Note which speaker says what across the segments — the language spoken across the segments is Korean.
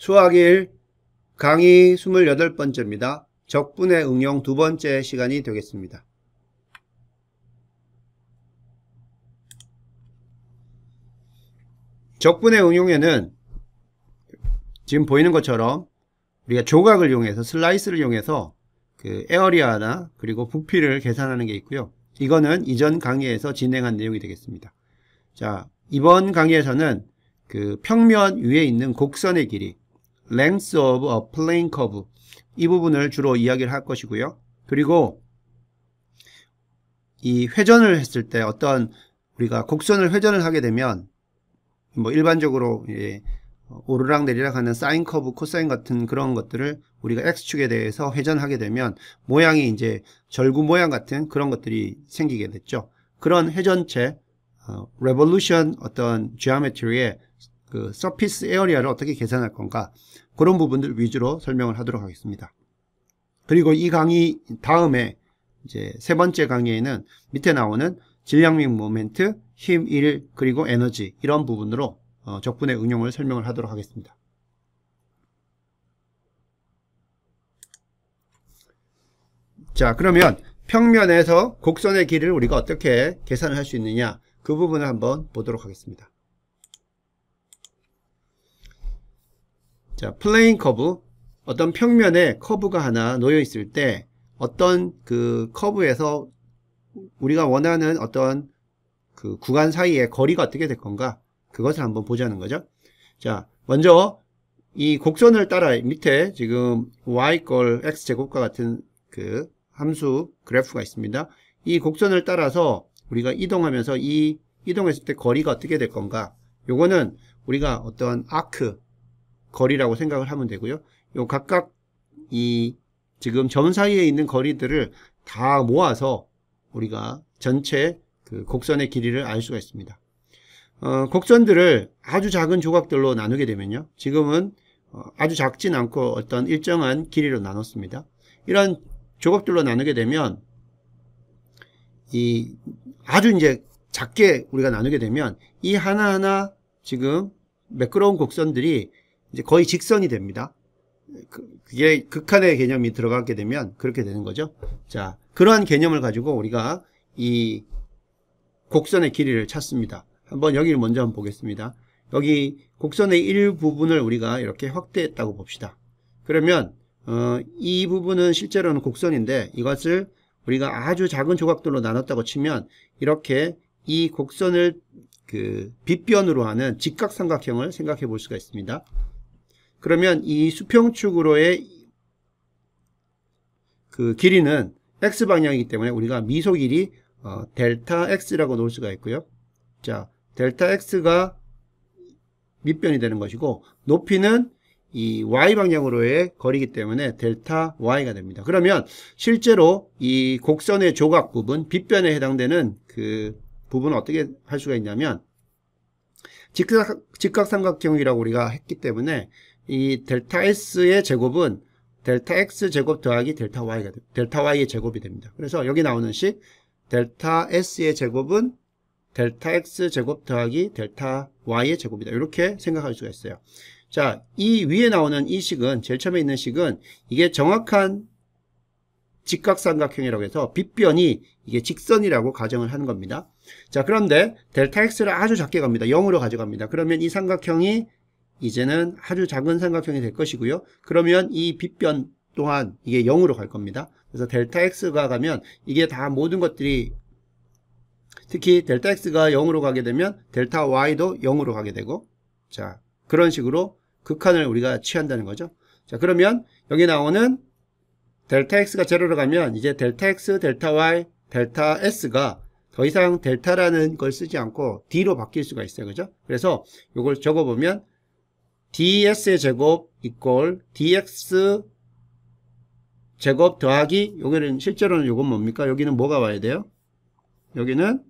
Speaker 1: 수학 1 강의 28번째입니다. 적분의 응용 두 번째 시간이 되겠습니다. 적분의 응용에는 지금 보이는 것처럼 우리가 조각을 이용해서 슬라이스를 이용해서 그 에어리아나 그리고 부피를 계산하는 게 있고요. 이거는 이전 강의에서 진행한 내용이 되겠습니다. 자, 이번 강의에서는 그 평면 위에 있는 곡선의 길이 length of a plane curve 이 부분을 주로 이야기를 할 것이고요. 그리고 이 회전을 했을 때 어떤 우리가 곡선을 회전을 하게 되면 뭐 일반적으로 오르락 내리락 하는 사인 커브, 코사인 같은 그런 것들을 우리가 X축에 대해서 회전하게 되면 모양이 이제 절구 모양 같은 그런 것들이 생기게 됐죠. 그런 회전체, revolution 어떤 geometry의 그 surface area를 어떻게 계산할 건가 그런 부분들 위주로 설명을 하도록 하겠습니다. 그리고 이 강의 다음에 이제 세 번째 강의에는 밑에 나오는 질량및 모멘트, 힘 1, 그리고 에너지 이런 부분으로 적분의 응용을 설명을 하도록 하겠습니다. 자, 그러면 평면에서 곡선의 길이를 우리가 어떻게 계산을 할 수 있느냐 그 부분을 한번 보도록 하겠습니다. 자, 플레인 커브, 어떤 평면에 커브가 하나 놓여 있을 때 어떤 그 커브에서 우리가 원하는 어떤 그 구간 사이의 거리가 어떻게 될 건가 그것을 한번 보자는 거죠. 자, 먼저 이 곡선을 따라 밑에 지금 y 걸 x제곱과 같은 그 함수 그래프가 있습니다. 이 곡선을 따라서 우리가 이동하면서 이 이동했을 때 거리가 어떻게 될 건가 요거는 우리가 어떤 아크 거리라고 생각을 하면 되고요. 요 각각 이 지금 점 사이에 있는 거리들을 다 모아서 우리가 전체 그 곡선의 길이를 알 수가 있습니다. 곡선들을 아주 작은 조각들로 나누게 되면요. 지금은 아주 작진 않고 어떤 일정한 길이로 나눴습니다. 이런 조각들로 나누게 되면 이 아주 이제 작게 우리가 나누게 되면 이 하나하나 지금 매끄러운 곡선들이 이제 거의 직선이 됩니다. 그게 극한의 개념이 들어가게 되면 그렇게 되는 거죠. 자, 그러한 개념을 가지고 우리가 이 곡선의 길이를 찾습니다. 한번 여기를 먼저 한번 보겠습니다. 여기 곡선의 일부분을 우리가 이렇게 확대했다고 봅시다. 그러면 이 부분은 실제로는 곡선인데 이것을 우리가 아주 작은 조각들로 나눴다고 치면 이렇게 이 곡선을 그 빗변으로 하는 직각삼각형을 생각해 볼 수가 있습니다. 그러면 이 수평축으로의 그 길이는 x방향이기 때문에 우리가 미소 길이 델타 x라고 놓을 수가 있고요. 자, 델타 x가 밑변이 되는 것이고 높이는 이 y방향으로의 거리이기 때문에 델타 y가 됩니다. 그러면 실제로 이 곡선의 조각 부분, 빗변에 해당되는 그 부분은 어떻게 할 수가 있냐면 직각삼각형이라고 우리가 했기 때문에 이 델타 s의 제곱은 델타 x 제곱 더하기 델타 y의 제곱이 됩니다. 그래서 여기 나오는 식 델타 s의 제곱은 델타 x 제곱 더하기 델타 y의 제곱이다. 이렇게 생각할 수가 있어요. 자, 이 위에 나오는 이 식은 제일 처음에 있는 식은 이게 정확한 직각삼각형이라고 해서 빗변이 이게 직선이라고 가정을 하는 겁니다. 자, 그런데 델타 x를 아주 작게 갑니다. 0으로 가져갑니다. 그러면 이 삼각형이 이제는 아주 작은 삼각형이 될 것이고요. 그러면 이 빗변 또한 이게 0으로 갈 겁니다. 그래서 델타 x가 가면 이게 다 모든 것들이 특히 델타 x가 0으로 가게 되면 델타 y도 0으로 가게 되고 자, 그런 식으로 극한을 우리가 취한다는 거죠. 자, 그러면 여기 나오는 델타 x가 0로 가면 이제 델타 x, 델타 y, 델타 s가 더 이상 델타라는 걸 쓰지 않고 d로 바뀔 수가 있어요. 그죠? 그래서 이걸 적어보면 ds의 제곱 이꼴 dx 제곱 더하기 여기는 실제로는 이건 뭡니까? 여기는 뭐가 와야 돼요? 여기는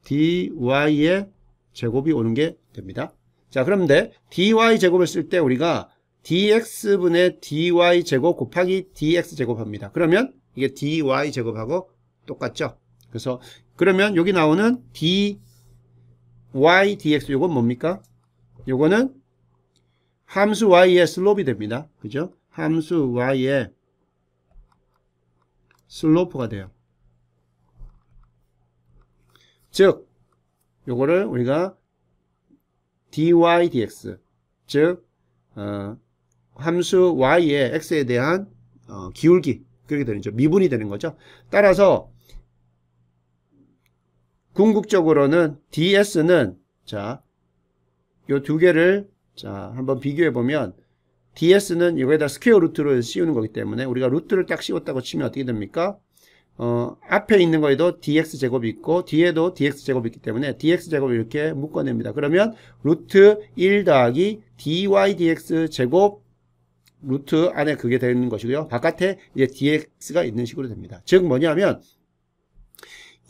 Speaker 1: dy의 제곱이 오는 게 됩니다. 자, 그런데 dy 제곱을 쓸 때 우리가 dx분의 dy 제곱 곱하기 dx 제곱합니다. 그러면 이게 dy 제곱하고 똑같죠? 그래서 그러면 여기 나오는 dy dx 요건 뭡니까? 요거는 함수 y의 슬롭이 됩니다. 그죠? 함수 y의 슬로프가 돼요. 즉 요거를 우리가 dy dx, 즉 함수 y의 x에 대한 기울기, 그렇게 되는 거죠. 미분이 되는 거죠. 따라서 궁극적으로는 ds는 자, 요 두 개를 자 한번 비교해 보면 ds는 여기에다 스퀘어 루트를 씌우는 거기 때문에 우리가 루트를 딱 씌웠다고 치면 어떻게 됩니까? 앞에 있는 거에도 dx제곱이 있고 뒤에도 dx제곱이 있기 때문에 dx제곱을 이렇게 묶어냅니다. 그러면 루트 1 더하기 dy dx제곱 루트 안에 그게 되는 것이고요. 바깥에 이제 dx가 있는 식으로 됩니다. 즉 뭐냐면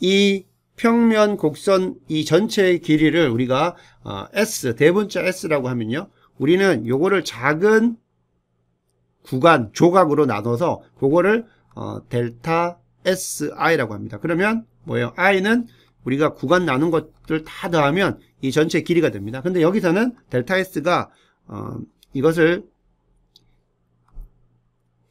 Speaker 1: 이 평면 곡선 이 전체의 길이를 우리가 s, 대문자 s라고 하면요. 우리는 요거를 작은 구간, 조각으로 나눠서 그거를 델타 si라고 합니다. 그러면 뭐예요? i는 우리가 구간 나눈 것들 다 더하면 이 전체 길이가 됩니다. 근데 여기서는 델타 s가 이것을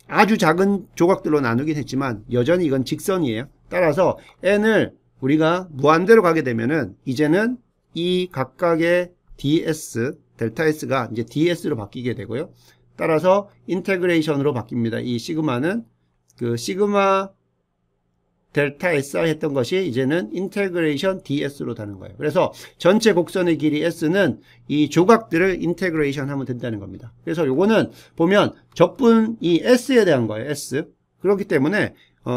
Speaker 1: 아주 작은 조각들로 나누긴 했지만 여전히 이건 직선이에요. 따라서 n을 우리가 무한대로 가게 되면은 이제는 이 각각의 ds, 델타 s가 이제 ds로 바뀌게 되고요. 따라서 인테그레이션으로 바뀝니다. 이 시그마는 그 시그마 델타 si 했던 것이 이제는 인테그레이션 ds로 되는 거예요. 그래서 전체 곡선의 길이 s는 이 조각들을 인테그레이션 하면 된다는 겁니다. 그래서 요거는 보면 적분 이 s에 대한 거예요. s. 그렇기 때문에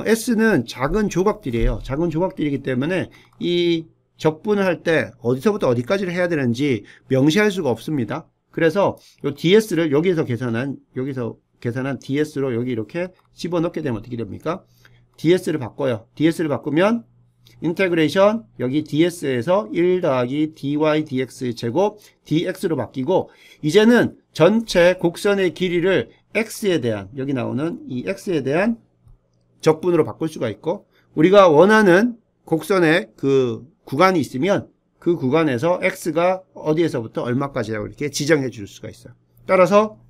Speaker 1: s는 작은 조각들이에요. 작은 조각들이기 때문에 이 적분을 할 때 어디서부터 어디까지를 해야 되는지 명시할 수가 없습니다. 그래서 요 ds를 여기서 계산한 ds로 여기 이렇게 집어넣게 되면 어떻게 됩니까? ds를 바꿔요. ds를 바꾸면 인테그레이션 여기 ds에서 1 더하기 dy dx 제곱 dx로 바뀌고 이제는 전체 곡선의 길이를 x에 대한 여기 나오는 이 x에 대한 적분으로 바꿀 수가 있고 우리가 원하는 곡선의 그 구간이 있으면 그 구간에서 x가 어디에서부터 얼마까지라고 이렇게 지정해 줄 수가 있어요. 따라서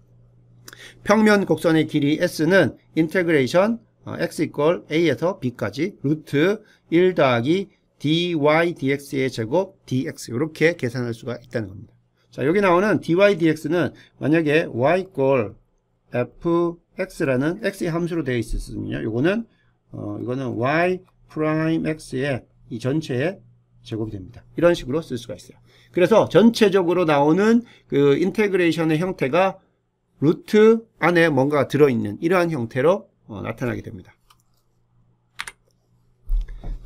Speaker 1: 평면 곡선의 길이 s는 인테그레이션 x 이퀄 a에서 b까지 루트 1 더하기 dy dx의 제곱 dx 이렇게 계산할 수가 있다는 겁니다. 자, 여기 나오는 dy dx는 만약에 y 이퀄 fx라는 x의 함수로 되어 있었으면요. 이거는 y 프라임 x의 이 전체의 제곱이 됩니다. 이런 식으로 쓸 수가 있어요. 그래서 전체적으로 나오는 그 인테그레이션의 형태가 루트 안에 뭔가 들어있는 이러한 형태로 나타나게 됩니다.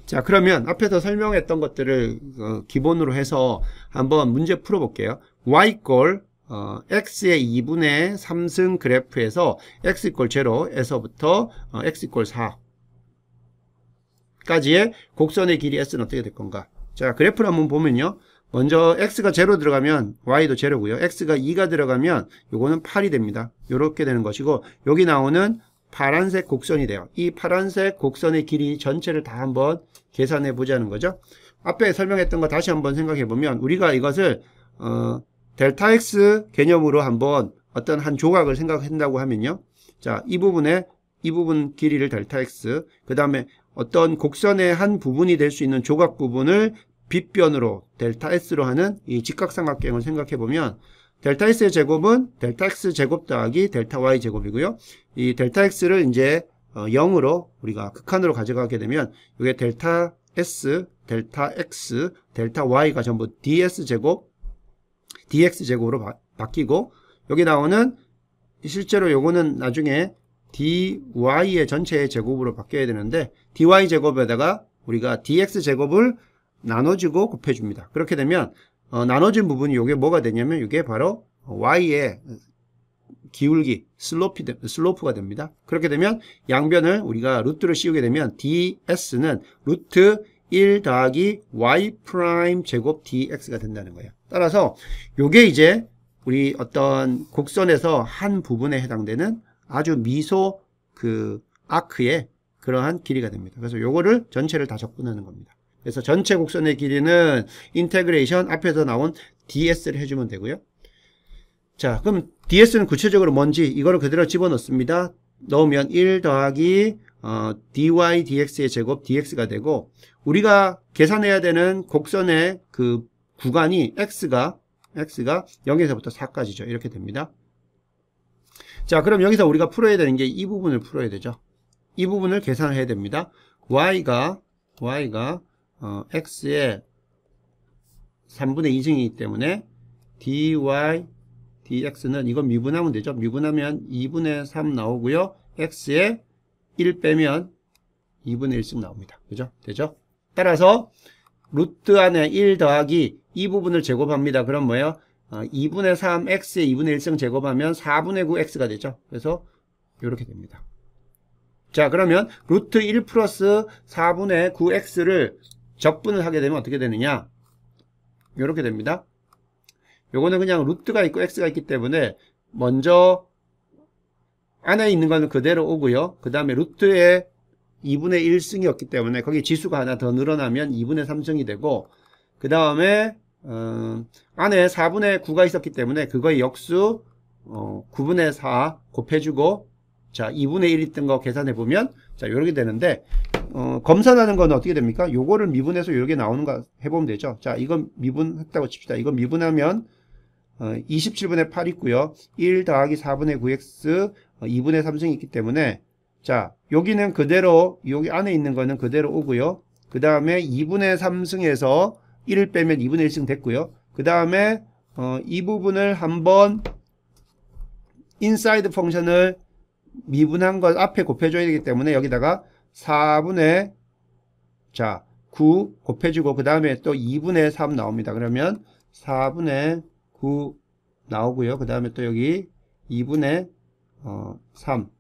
Speaker 1: 자, 그러면 앞에서 설명했던 것들을 기본으로 해서 한번 문제 풀어볼게요. y 이퀄 x의 2분의 3승 그래프에서 x 이퀄 0에서부터 x 이퀄 4까지의 곡선의 길이 s는 어떻게 될 건가? 자, 그래프를 한번 보면요. 먼저 x가 0 들어가면 y도 0고요. x가 2가 들어가면 요거는 8이 됩니다. 요렇게 되는 것이고 여기 나오는 파란색 곡선이 돼요. 이 파란색 곡선의 길이 전체를 다 한번 계산해 보자는 거죠. 앞에 설명했던 거 다시 한번 생각해 보면 우리가 이것을 델타 x 개념으로 한번 어떤 한 조각을 생각한다고 하면요. 자, 이 부분 길이를 델타 x, 그 다음에 어떤 곡선의 한 부분이 될 수 있는 조각 부분을 빗변으로 델타 s로 하는 이 직각삼각형을 생각해 보면 델타 s의 제곱은 델타 x 제곱 더하기 델타 y 제곱이고요. 이 델타 x를 이제 0으로 우리가 극한으로 가져가게 되면 이게 델타 s, 델타 x, 델타 y가 전부 ds 제곱, dx 제곱으로 바뀌고 여기 나오는 실제로 요거는 나중에 dy의 전체의 제곱으로 바뀌어야 되는데 dy 제곱에다가 우리가 dx 제곱을 나눠주고 곱해줍니다. 그렇게 되면 나눠진 부분이 이게 뭐가 되냐면 이게 바로 y의 기울기 슬로프가 됩니다. 그렇게 되면 양변을 우리가 루트를 씌우게 되면 ds는 루트 1 더하기 y 프라임 제곱 dx가 된다는 거예요. 따라서 요게 이제 우리 어떤 곡선에서 한 부분에 해당되는 아주 미소 그 아크의 그러한 길이가 됩니다. 그래서 요거를 전체를 다 적분하는 겁니다. 그래서 전체 곡선의 길이는 인테그레이션 앞에서 나온 ds를 해주면 되고요. 자, 그럼 ds는 구체적으로 뭔지 이거를 그대로 집어넣습니다. 넣으면 1 더하기 dy dx의 제곱 dx가 되고, 우리가 계산해야 되는 곡선의 그 구간이 x가 0에서부터 4까지죠. 이렇게 됩니다. 자, 그럼 여기서 우리가 풀어야 되는 게 이 부분을 풀어야 되죠. 이 부분을 계산을 해야 됩니다. y가 x의 3분의 2승이기 때문에 dy dx는 이건 미분하면 되죠. 미분하면 2분의 3 나오고요. x에 1 빼면 2분의 1씩 나옵니다. 그죠? 되죠? 따라서 루트 안에 1 더하기 이 부분을 제곱합니다. 그럼 뭐예요? 2분의 3 x에 2분의 1승 제곱하면 4분의 9 x가 되죠. 그래서 이렇게 됩니다. 자, 그러면 루트 1 플러스 4분의 9 x를 적분을 하게 되면 어떻게 되느냐? 이렇게 됩니다. 요거는 그냥 루트가 있고 x가 있기 때문에 먼저 안에 있는 거는 그대로 오고요. 그 다음에 루트에 2분의 1승이었기 때문에 거기 지수가 하나 더 늘어나면 2분의 3승이 되고, 그 다음에 안에 4분의 9가 있었기 때문에 그거의 역수 9분의 4 곱해주고, 자 2분의 1 있던 거 계산해보면 자 이렇게 되는데, 검산하는 거는 어떻게 됩니까? 요거를 미분해서 이렇게 나오는 거 해보면 되죠. 자, 이건 미분했다고 칩시다. 이건 미분하면 27분의 8 있고요. 1 더하기 4분의 9x 2분의 3승이 있기 때문에, 자 여기는 그대로, 여기 안에 있는 거는 그대로 오고요. 그 다음에 2분의 3승에서 1을 빼면 2분의 1승 됐고요. 그 다음에 이 부분을 한번 인사이드 펑션을 미분한 것 앞에 곱해줘야 되기 때문에 여기다가 4분의 9 곱해주고, 그 다음에 또 2분의 3 나옵니다. 그러면 4분의 9 나오고요. 그 다음에 또 여기 2분의 3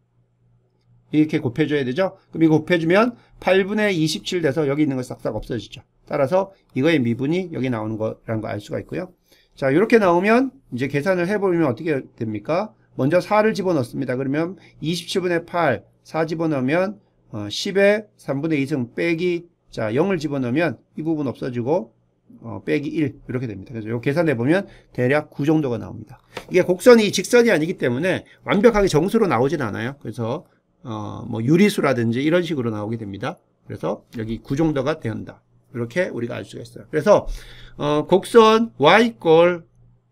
Speaker 1: 이렇게 곱해줘야 되죠. 그럼 이거 곱해주면 8분의 27 돼서 여기 있는 거 싹싹 없어지죠. 따라서 이거의 미분이 여기 나오는 거라는 거 알 수가 있고요. 자, 이렇게 나오면 이제 계산을 해보면 어떻게 됩니까? 먼저 4를 집어넣습니다. 그러면 27분의 8, 4 집어넣으면 10의 3분의 2승 빼기, 자 0을 집어넣으면 이 부분 없어지고 빼기 1 이렇게 됩니다. 그래서 요 계산해보면 대략 9 정도가 나옵니다. 이게 곡선이 직선이 아니기 때문에 완벽하게 정수로 나오진 않아요. 그래서 뭐 유리수라든지 이런 식으로 나오게 됩니다. 그래서 여기 9 정도가 된다. 이렇게 우리가 알 수가 있어요. 그래서 곡선 y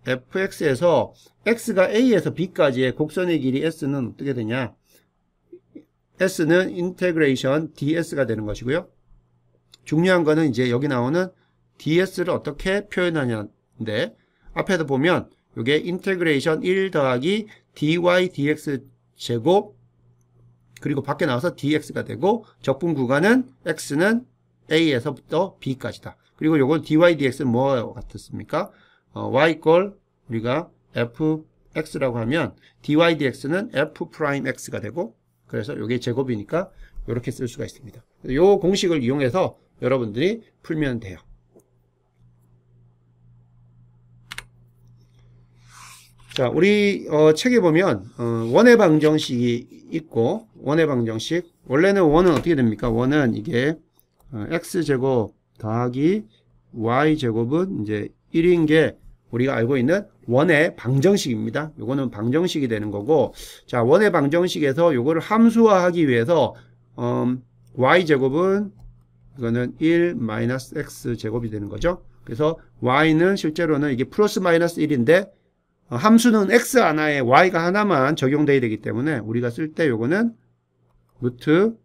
Speaker 1: fx에서 x가 a에서 b까지의 곡선의 길이 s는 어떻게 되냐? s는 인테그레이션 ds가 되는 것이고요. 중요한 거는 이제 여기 나오는 ds를 어떻게 표현하냐인데, 앞에도 보면 이게 인테그레이션 1 더하기 dy dx 제곱, 그리고 밖에 나와서 dx가 되고, 적분 구간은 x는 a에서부터 b까지다. 그리고 요건 dy dx는 뭐와 같았습니까? y 우리가 fx라고 하면 dy dx는 f'x가 되고, 그래서 요게 제곱이니까 이렇게 쓸 수가 있습니다. 요 공식을 이용해서 여러분들이 풀면 돼요. 자, 우리 책에 보면 원의 방정식이 있고, 원의 방정식, 원래는 원은 어떻게 됩니까? 원은 이게 x제곱 더하기 y제곱은 이제 1인 게 우리가 알고 있는 원의 방정식입니다. 요거는 방정식이 되는 거고, 자 원의 방정식에서 요거를 함수화하기 위해서 y제곱은 이거는 1 마이너스 x제곱이 되는 거죠. 그래서 y는 실제로는 이게 플러스 마이너스 1인데 함수는 x 하나에 y가 하나만 적용되어야 되기 때문에 우리가 쓸 때 요거는 루트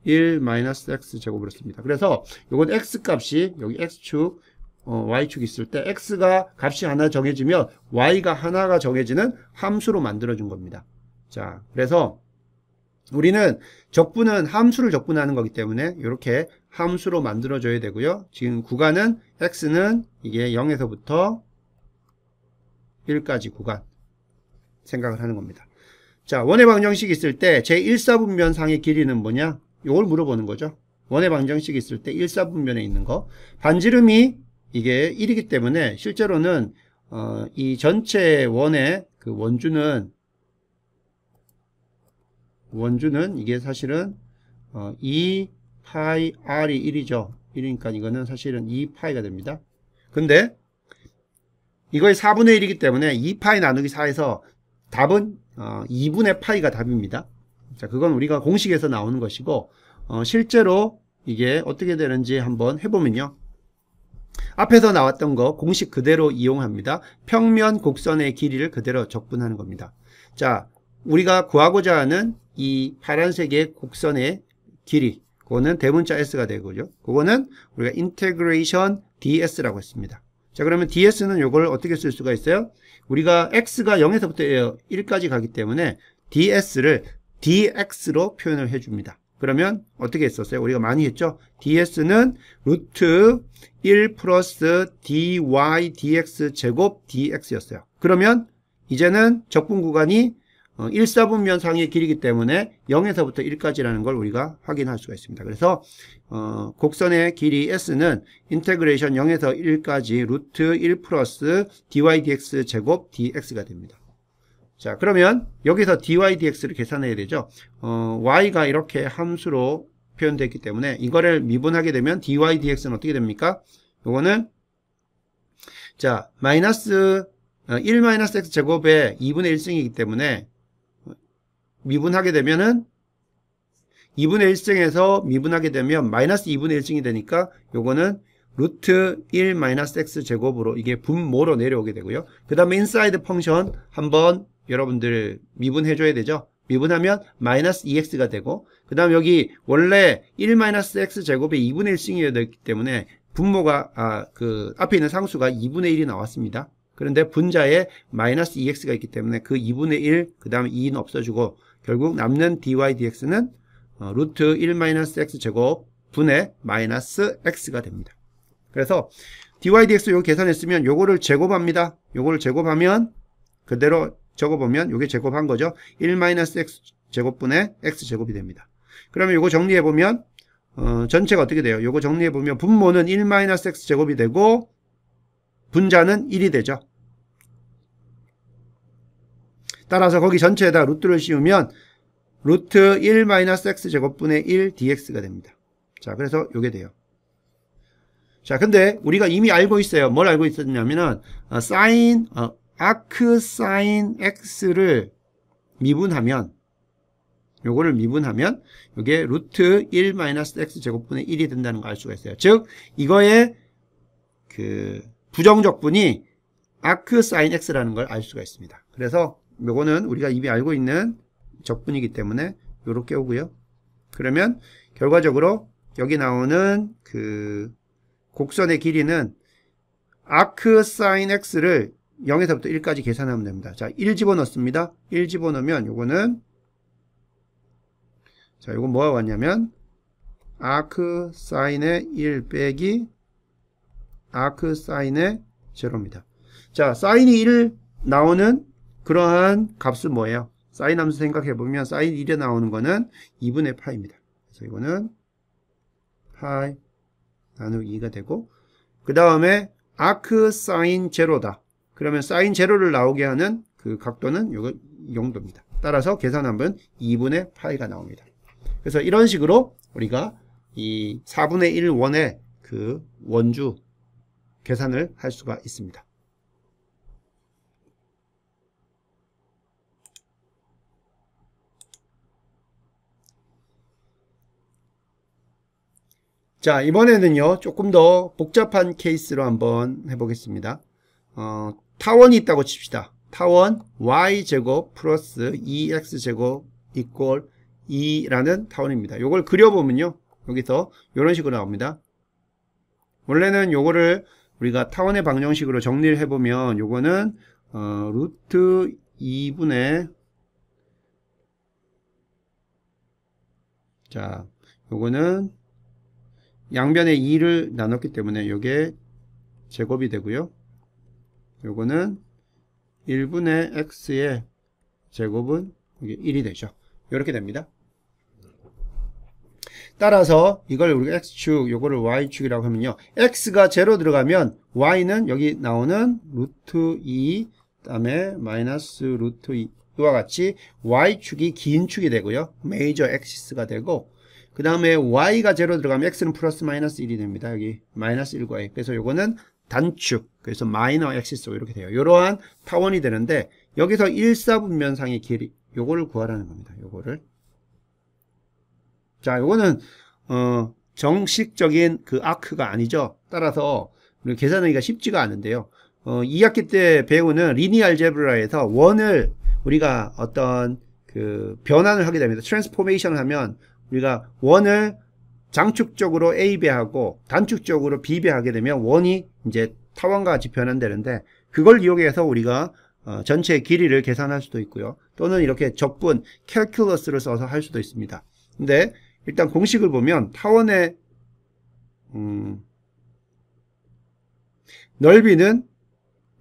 Speaker 1: 1 마이너스 x제곱으로 씁니다. 그래서 요건 x값이 여기 x축 y축 있을 때 x가 값이 하나 정해지면 y가 하나가 정해지는 함수로 만들어준 겁니다. 자, 그래서 우리는 적분은 함수를 적분하는 거기 때문에 이렇게 함수로 만들어줘야 되고요. 지금 구간은 x는 이게 0에서부터 1까지 구간 생각을 하는 겁니다. 자, 원의 방정식이 있을 때 제1사분면상의 길이는 뭐냐? 이걸 물어보는 거죠. 원의 방정식이 있을 때 1사분면에 있는 거. 반지름이 이게 1이기 때문에 실제로는 이 전체 원의 그 원주는 이게 사실은 2파이 r이 1이죠. 1이니까 이거는 사실은 2파이가 됩니다. 근데 이거의 4분의 1이기 때문에 2파이 나누기 4에서 답은 2분의 파이가 답입니다. 자, 그건 우리가 공식에서 나오는 것이고 실제로 이게 어떻게 되는지 한번 해보면요. 앞에서 나왔던 거 공식 그대로 이용합니다. 평면 곡선의 길이를 그대로 적분하는 겁니다. 자, 우리가 구하고자 하는 이 파란색의 곡선의 길이, 그거는 대문자 s가 되고요. 그거는 우리가 인테그레이션 ds라고 했습니다. 자, 그러면 ds는 이걸 어떻게 쓸 수가 있어요? 우리가 x가 0에서부터 1까지 가기 때문에 ds를 dx로 표현을 해줍니다. 그러면 어떻게 했었어요? 우리가 많이 했죠? ds는 루트 1 플러스 dy dx 제곱 dx였어요. 그러면 이제는 적분 구간이 1사분면 상의 길이기 때문에 0에서부터 1까지라는 걸 우리가 확인할 수가 있습니다. 그래서 곡선의 길이 s는 인테그레이션 0에서 1까지 루트 1 플러스 dy dx 제곱 dx가 됩니다. 자, 그러면 여기서 dy dx를 계산해야 되죠. y가 이렇게 함수로 표현되어 있기 때문에 이거를 미분하게 되면 dy dx는 어떻게 됩니까? 요거는 자, 마이너스 1 마이너스 x 제곱의 2분의 1승이기 때문에 미분하게 되면은 2분의 1승에서 미분하게 되면 마이너스 2분의 1승이 되니까 요거는 루트 1 마이너스 x 제곱으로 이게 분모로 내려오게 되고요. 그 다음에 인사이드 펑션 한번 여러분들 미분해 줘야 되죠. 미분하면 마이너스 2x가 되고, 그 다음 여기 원래 1 마이너스 x 제곱의 2분의 1승이어야 되기 때문에 분모가 그 앞에 있는 상수가 2분의 1이 나왔습니다. 그런데 분자에 마이너스 2x가 있기 때문에 그 2분의 1, 그 다음에 2는 없어지고 결국 남는 dy dx는 루트 1 마이너스 x 제곱 분의 마이너스 x가 됩니다. 그래서 dy dx 요거 계산했으면 요거를 제곱합니다. 요거를 제곱하면 그대로 적어보면 요게 제곱한 거죠. 1 마이너스 x 제곱분의 x 제곱이 됩니다. 그러면 요거 정리해보면 전체가 어떻게 돼요? 요거 정리해보면 분모는 1 마이너스 x 제곱이 되고 분자는 1이 되죠. 따라서 거기 전체에다 루트를 씌우면 루트 1 마이너스 x 제곱분의 1 dx가 됩니다. 자, 그래서 요게 돼요. 자, 근데 우리가 이미 알고 있어요. 뭘 알고 있었냐면은 아크 사인 x를 미분하면 요거를 미분하면 요게 루트 1 마이너스 x 제곱분의 1이 된다는 걸 알 수가 있어요. 즉 이거의 그 부정적분이 아크 사인 x라는 걸 알 수가 있습니다. 그래서 요거는 우리가 이미 알고 있는 적분이기 때문에 요렇게 오고요. 그러면 결과적으로 여기 나오는 그 곡선의 길이는 아크 사인 x를 0에서부터 1까지 계산하면 됩니다. 자, 1 집어넣습니다. 1 집어넣으면 요거는 자, 요건 뭐가 왔냐면 아크 사인의 1 빼기 아크 사인의 제로입니다. 자, 사인이 1 나오는 그러한 값은 뭐예요? 사인 함수 생각해보면 사인 1에 나오는 거는 2분의 파입니다. 그래서 이거는 파이 나누기 2가 되고, 그 다음에 아크 사인 제로다. 그러면 사인 제로를 나오게 하는 그 각도는 요거 이 정도입니다. 따라서 계산하면 2분의 파이가 나옵니다. 그래서 이런 식으로 우리가 이 4분의 1 원의 그 원주 계산을 할 수가 있습니다. 자, 이번에는요 조금 더 복잡한 케이스로 한번 해보겠습니다. 타원이 있다고 칩시다. 타원 y제곱 플러스 2x제곱 이꼴 2라는 타원입니다. 요걸 그려보면요 여기서 이런 식으로 나옵니다. 원래는 요거를 우리가 타원의 방정식으로 정리를 해보면 요거는 루트 2분의 자, 요거는 양변에 2를 나눴기 때문에 요게 제곱이 되고요. 요거는 1분의 x의 제곱은 이게 1이 되죠. 이렇게 됩니다. 따라서 이걸 우리가 x축, 요거를 y축이라고 하면요. x가 0 들어가면 y는 여기 나오는 루트 2, 그 다음에 마이너스 루트 2, 이와 같이 y축이 긴 축이 되고요. 메이저 엑시스가 되고, 그 다음에 y가 0 들어가면 x는 플러스 마이너스 1이 됩니다. 여기 마이너스 1과 1. 그래서 요거는 단축, 그래서 마이너 엑시스 이렇게 돼요. 이러한 타원이 되는데 여기서 1사분면상의 길이 요거를 구하라는 겁니다. 요거를. 자, 요거는 정식적인 그 아크가 아니죠. 따라서 계산하기가 쉽지가 않은데요. 2학기 때 배우는 리니어 알제브라에서 원을 우리가 어떤 그 변환을 하게 됩니다. 트랜스포메이션을 하면 우리가 원을 장축적으로 A 배하고 단축적으로 B 배하게 되면 원이 이제 타원과 같이 변환되는데 그걸 이용해서 우리가 전체 길이를 계산할 수도 있고요. 또는 이렇게 적분 캘큘러스를 써서 할 수도 있습니다. 근데 일단 공식을 보면 타원의 넓이는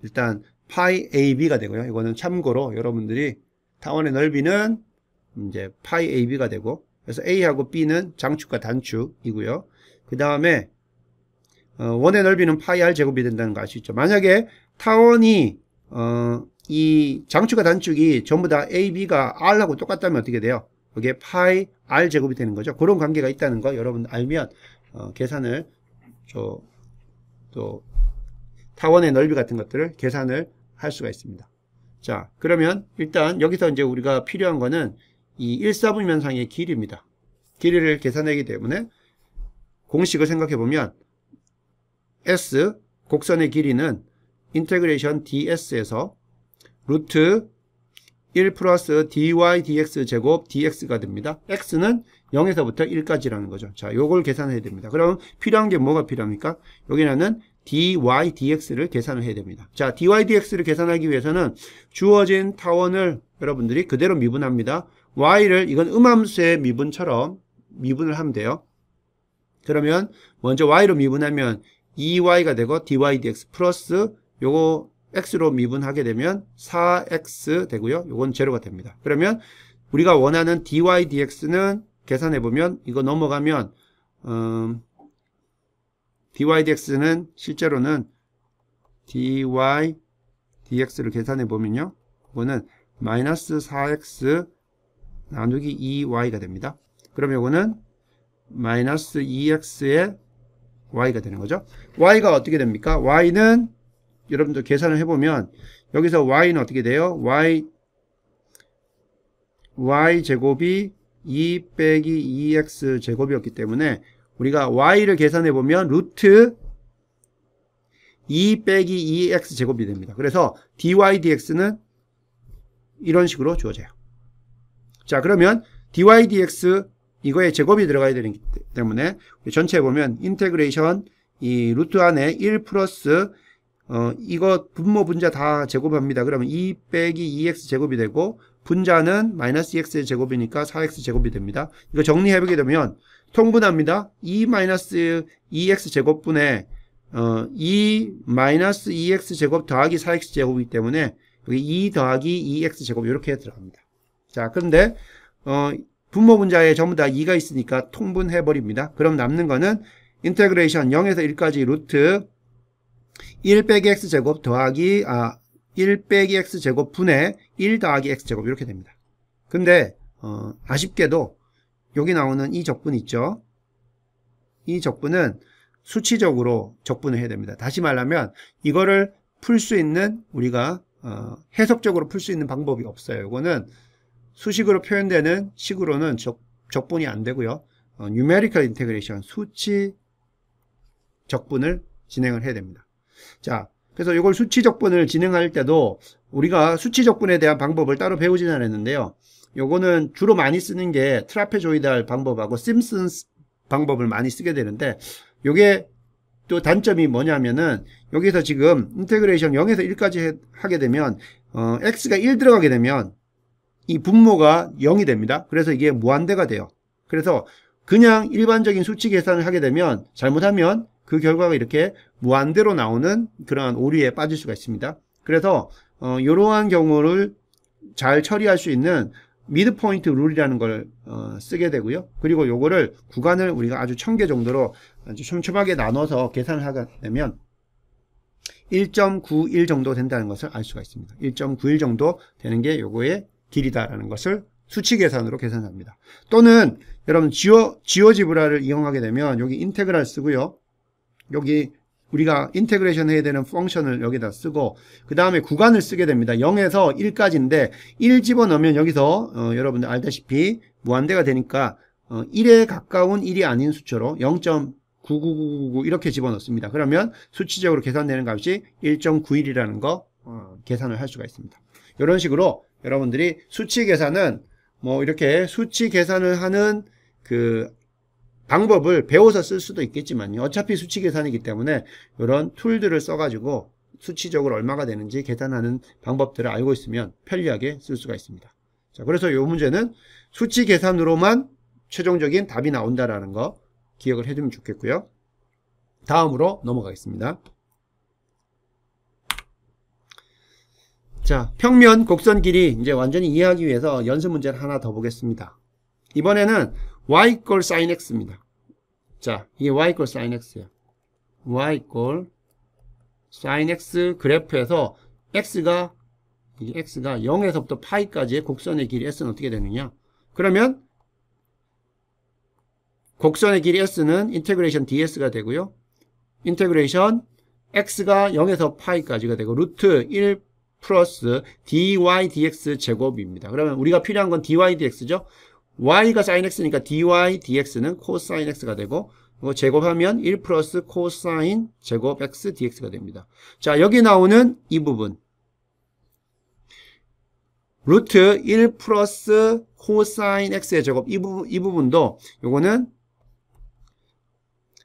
Speaker 1: 일단 파이 AB가 되고요. 이거는 참고로 여러분들이 타원의 넓이는 이제 파이 AB가 되고 그래서 A하고 B는 장축과 단축이고요. 그 다음에 원의 넓이는 파이 R 제곱이 된다는 거 아시죠? 만약에 타원이 이 장축과 단축이 전부 다 A, B가 R하고 똑같다면 어떻게 돼요? 그게 파이 R 제곱이 되는 거죠. 그런 관계가 있다는 거 여러분 알면 계산을 또 타원의 넓이 같은 것들을 계산을 할 수가 있습니다. 자, 그러면 일단 여기서 이제 우리가 필요한 거는 이 1사분면상의 길이입니다. 길이를 계산하기 때문에 공식을 생각해 보면 S 곡선의 길이는 인테그레이션 ds에서 루트 1 플러스 dy dx 제곱 dx가 됩니다. x는 0에서부터 1까지라는 거죠. 자, 요걸 계산해야 됩니다. 그럼 필요한 게 뭐가 필요합니까? 여기는 dy dx를 계산을 해야 됩니다. 자, dy dx를 계산하기 위해서는 주어진 타원을 여러분들이 그대로 미분합니다. y를 이건 음함수의 미분처럼 미분을 하면 돼요. 그러면 먼저 y로 미분하면 2y가 되고 dy dx 플러스 요거 x로 미분하게 되면 4x 되고요. 요건 제로가 됩니다. 그러면 우리가 원하는 dy dx는 계산해보면 이거 넘어가면 dy dx는 실제로는 dy dx를 계산해보면요. 이거는 마이너스 4x 나누기 2y가 됩니다. 그럼 이거는 마이너스 2x의 y가 되는 거죠. y가 어떻게 됩니까? y는 여러분들 계산을 해보면 여기서 y는 어떻게 돼요? y 제곱이 2 빼기 2x 제곱이었기 때문에 우리가 y를 계산해보면 루트 2 빼기 2x 제곱이 됩니다. 그래서 dy dx는 이런 식으로 주어져요. 자, 그러면 dy dx 이거에 제곱이 들어가야 되기 때문에 전체에 보면 인테그레이션 이 루트 안에 1 플러스 이거 분모 분자 다 제곱합니다. 그러면 2 빼기 2x 제곱이 되고 분자는 마이너스 2x 제곱이니까 4x 제곱이 됩니다. 이거 정리해보게 되면 통분합니다. 2 마이너스 2x 제곱분에 2 마이너스 2x 제곱 더하기 4x 제곱이기 때문에 여기 2 더하기 2x 제곱 이렇게 들어갑니다. 자, 그런데 분모 분자에 전부 다 2가 있으니까 통분해버립니다. 그럼 남는 거는 인테그레이션 0에서 1까지 루트 1 빼기 x제곱 더하기 1 빼기 x제곱 분의 1 더하기 x제곱 이렇게 됩니다. 근데 아쉽게도 여기 나오는 이 적분 있죠. 이 적분은 수치적으로 적분을 해야 됩니다. 다시 말하면 이거를 풀 수 있는 우리가 해석적으로 풀 수 있는 방법이 없어요. 이거는 수식으로 표현되는 식으로는 적분이 안 되고요. numerical integration 수치 적분을 진행을 해야 됩니다. 자, 그래서 이걸 수치 적분을 진행할 때도 우리가 수치 적분에 대한 방법을 따로 배우지는 않았는데요. 요거는 주로 많이 쓰는 게 트라페조이달 방법하고 심슨스 방법을 많이 쓰게 되는데 요게 또 단점이 뭐냐면은 여기서 지금 인테그레이션 0에서 1까지 하게 되면 x가 1 들어가게 되면 이 분모가 0이 됩니다. 그래서 이게 무한대가 돼요. 그래서 그냥 일반적인 수치 계산을 하게 되면 잘못하면 그 결과가 이렇게 무한대로 나오는 그러한 오류에 빠질 수가 있습니다. 그래서 이러한 경우를 잘 처리할 수 있는 미드포인트 룰이라는 걸 쓰게 되고요. 그리고 요거를 구간을 우리가 아주 1000개 정도로 아주 촘촘하게 나눠서 계산을 하게 되면 1.91 정도 된다는 것을 알 수가 있습니다. 1.91 정도 되는 게 요거의 길이다라는 것을 수치 계산으로 계산합니다. 또는 여러분 지오지브라를 이용하게 되면 여기 인테그랄 쓰고요. 여기 우리가 인테그레이션 해야 되는 펑션을 여기다 쓰고 그 다음에 구간을 쓰게 됩니다. 0에서 1까지인데 1 집어넣으면 여기서 여러분들 알다시피 무한대가 되니까 1에 가까운 1이 아닌 수치로 0.99999 이렇게 집어넣습니다. 그러면 수치적으로 계산되는 값이 1.91이라는 거 계산을 할 수가 있습니다. 이런 식으로 여러분들이 수치 계산은 뭐 이렇게 수치 계산을 하는 그 방법을 배워서 쓸 수도 있겠지만요. 어차피 수치 계산이기 때문에 이런 툴들을 써가지고 수치적으로 얼마가 되는지 계산하는 방법들을 알고 있으면 편리하게 쓸 수가 있습니다. 자, 그래서 이 문제는 수치 계산으로만 최종적인 답이 나온다라는 거 기억을 해두면 좋겠고요. 다음으로 넘어가겠습니다. 자, 평면 곡선 길이 이제 완전히 이해하기 위해서 연습 문제를 하나 더 보겠습니다. 이번에는 y equal sin x입니다. 자, 이게 y equal sin x예요. y equal sin x 그래프에서 x가 0에서부터 파이까지의 곡선의 길이 s는 어떻게 되느냐? 그러면 곡선의 길이 s는 인테그레이션 ds가 되고요. 인테그레이션 x가 0에서 파이까지가 되고 루트 1 플러스 dy dx 제곱입니다. 그러면 우리가 필요한 건 dy dx죠. y가 sin x니까 dy dx는 cosine x가 되고 제곱하면 1 플러스 cosine 제곱 x dx가 됩니다. 자, 여기 나오는 이 부분 루트 1 플러스 cosine x의 제곱 이 부분도 요거는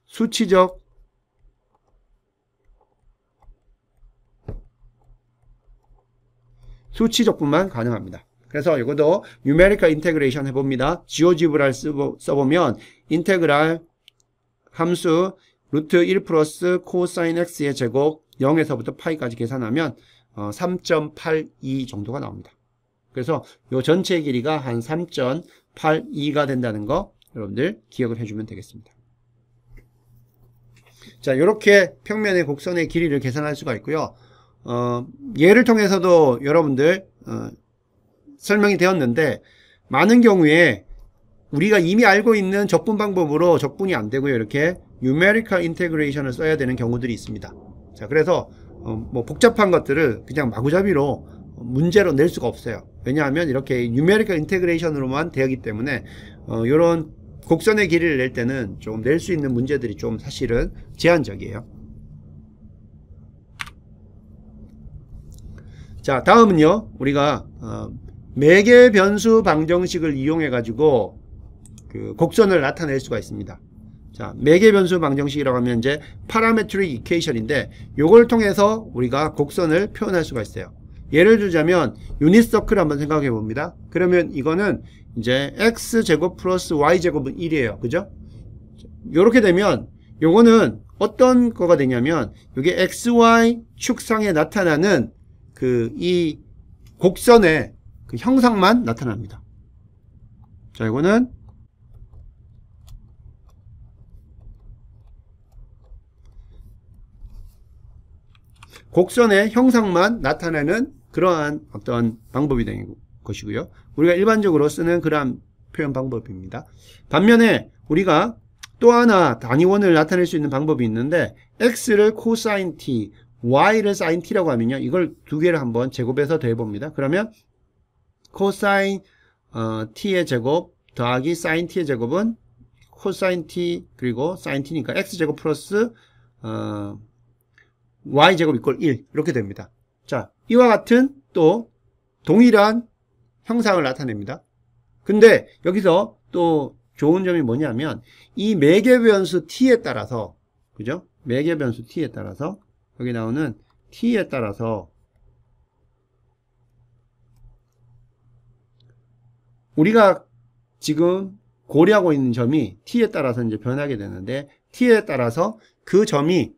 Speaker 1: 수치적 수치적분만 가능합니다. 그래서 이것도 numerical integration 해봅니다. GeoGebra를 써보면 인테그랄 함수 루트 1 플러스 코사인 x의 제곱 0에서부터 파이까지 계산하면 3.82 정도가 나옵니다. 그래서 이 전체 길이가 한 3.82가 된다는 거 여러분들 기억을 해주면 되겠습니다. 자, 이렇게 평면의 곡선의 길이를 계산할 수가 있고요. 예를 통해서도 여러분들 설명이 되었는데 많은 경우에 우리가 이미 알고 있는 적분 방법으로 적분이 안 되고요. 이렇게 numerical integration을 써야 되는 경우들이 있습니다. 자, 그래서 뭐 복잡한 것들을 그냥 마구잡이로 문제로 낼 수가 없어요. 왜냐하면 이렇게 numerical integration으로만 되었기 때문에 이런 곡선의 길이를 낼 때는 좀 낼 수 있는 문제들이 좀 사실은 제한적이에요. 자, 다음은요, 우리가 매개 변수 방정식을 이용해 가지고 그 곡선을 나타낼 수가 있습니다. 자, 매개 변수 방정식이라고 하면 이제 파라메트릭 이퀘이션인데 요걸 통해서 우리가 곡선을 표현할 수가 있어요. 예를 들자면 유닛 서클 한번 생각해 봅니다. 그러면 이거는 이제 x제곱 플러스 y제곱은 1이에요. 그죠? 요렇게 되면 요거는 어떤 거가 되냐면 요게 xy 축상에 나타나는 이 곡선의 그 형상만 나타납니다. 자, 이거는 곡선의 형상만 나타내는 그러한 어떤 방법이 되는 것이고요. 우리가 일반적으로 쓰는 그러한 표현 방법입니다. 반면에 우리가 또 하나 단위원을 나타낼 수 있는 방법이 있는데 x를 코사인 t, y를 sin t라고 하면요. 이걸 두 개를 한번 제곱해서 더해봅니다. 그러면 코사인 t의 제곱 더하기 sin t의 제곱은 코사인 t 그리고 sin t니까 x제곱 플러스 y제곱 이퀄 1 이렇게 됩니다. 자, 이와 같은 또 동일한 형상을 나타냅니다. 근데 여기서 또 좋은 점이 뭐냐면 이 매개 변수 t에 따라서 그죠? 매개 변수 t에 따라서 여기 나오는 t에 따라서 우리가 지금 고려하고 있는 점이 t에 따라서 이제 변하게 되는데 t에 따라서 그 점이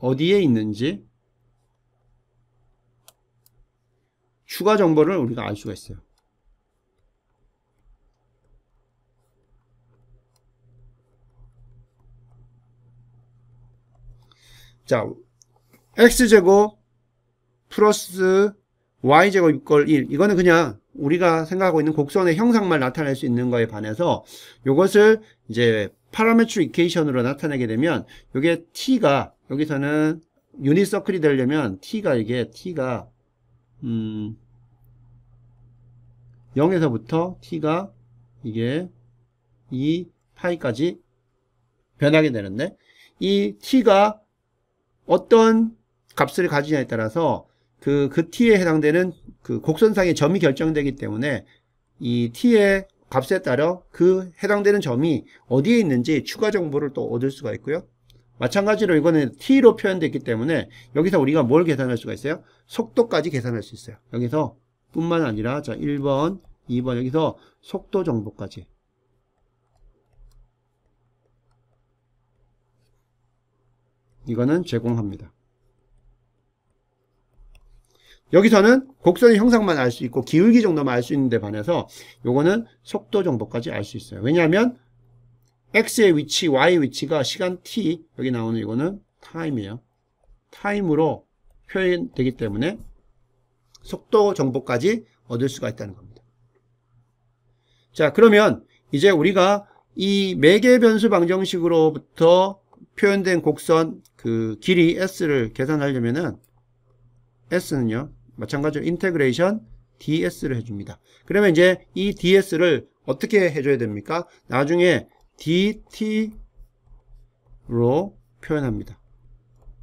Speaker 1: 어디에 있는지 추가 정보를 우리가 알 수가 있어요. 자, x제곱 플러스 y제곱 이퀄 1 이거는 그냥 우리가 생각하고 있는 곡선의 형상만 나타낼 수 있는 거에 반해서 이것을 이제 파라메트릭 이퀘이션으로 나타내게 되면 이게 t가 여기서는 유닛 서클이 되려면 이게 t가 0에서부터 t가 이게 2파이까지 변하게 되는데, 이 t가 어떤 값을 가지냐에 따라서 그 t에 해당되는 그 곡선상의 점이 결정되기 때문에 이 t의 값에 따라 그 해당되는 점이 어디에 있는지 추가 정보를 또 얻을 수가 있고요. 마찬가지로 이거는 t로 표현되어 있기 때문에 여기서 우리가 뭘 계산할 수가 있어요? 속도까지 계산할 수 있어요. 여기서 뿐만 아니라 자 1번, 2번 여기서 속도 정보까지. 이거는 제공합니다. 여기서는 곡선의 형상만 알 수 있고 기울기 정도만 알 수 있는데 반해서 요거는 속도 정보까지 알 수 있어요. 왜냐하면 x의 위치, y의 위치가 시간 t, 여기 나오는 이거는 타임이에요. 타임으로 표현되기 때문에 속도 정보까지 얻을 수가 있다는 겁니다. 자, 그러면 이제 우리가 이 매개 변수 방정식으로부터 표현된 곡선 그 길이 s를 계산하려면은 s는요 마찬가지로 인테그레이션 ds를 해줍니다. 그러면 이제 이 ds를 어떻게 해줘야 됩니까? 나중에 dt로 표현합니다.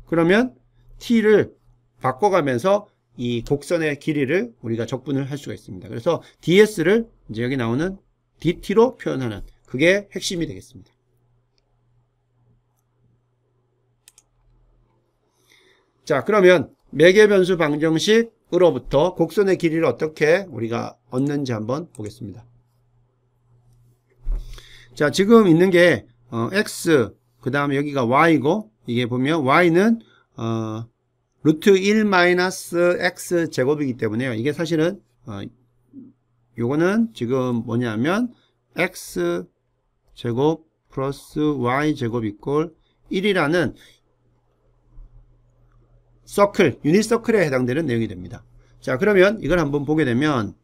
Speaker 1: 그러면 t를 바꿔가면서 이 곡선의 길이를 우리가 적분을 할 수가 있습니다. 그래서 ds를 이제 여기 나오는 dt로 표현하는 그게 핵심이 되겠습니다. 자, 그러면 매개변수 방정식으로부터 곡선의 길이를 어떻게 우리가 얻는지 한번 보겠습니다. 자, 지금 있는 게 x, 그 다음에 여기가 y고, 이게 보면 y는 루트 1 마이너스 x 제곱이기 때문에요. 이게 사실은 요거는 지금 뭐냐면 x 제곱 플러스 y 제곱 이꼴 1이라는 서클, 유닛 서클에 해당되는 내용이 됩니다. 자, 그러면 이걸 한번 보게 되면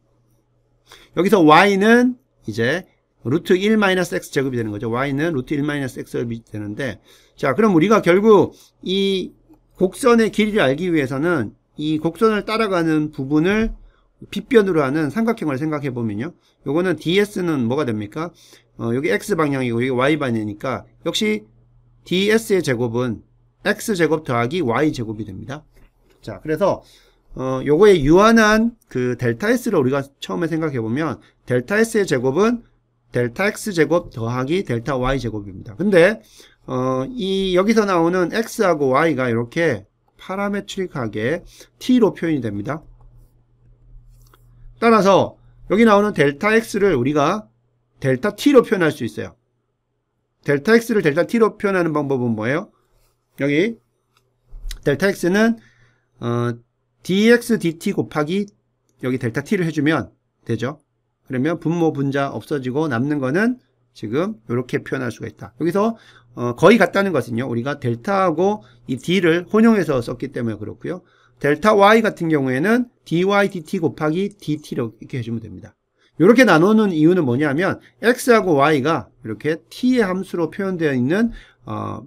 Speaker 1: 여기서 y는 이제 루트 1 마이너스 x 제곱이 되는 거죠. y는 루트 1 마이너스 x 제곱이 되는데, 자, 그럼 우리가 결국 이 곡선의 길이를 알기 위해서는 이 곡선을 따라가는 부분을 빗변으로 하는 삼각형을 생각해 보면요. 요거는 ds는 뭐가 됩니까? 여기 x 방향이고 여기 y 방향이니까 역시 ds의 제곱은 x제곱 더하기 y제곱이 됩니다. 자, 그래서 요거의 유한한 그 델타 s를 우리가 처음에 생각해 보면 델타 s의 제곱은 델타 x제곱 더하기 델타 y제곱입니다. 근데 이 여기서 나오는 x하고 y가 이렇게 파라메트릭하게 t로 표현이 됩니다. 따라서 여기 나오는 델타 x를 우리가 델타 t로 표현할 수 있어요. 델타 x를 델타 t로 표현하는 방법은 뭐예요? 여기 델타 x는 dx dt 곱하기 여기 델타 t를 해주면 되죠. 그러면 분모 분자 없어지고 남는 거는 지금 이렇게 표현할 수가 있다. 여기서 거의 같다는 것은요, 우리가 델타하고 이 d를 혼용해서 썼기 때문에 그렇고요. 델타 y 같은 경우에는 dy dt 곱하기 dt로 이렇게 해주면 됩니다. 이렇게 나누는 이유는 뭐냐면 x하고 y가 이렇게 t의 함수로 표현되어 있는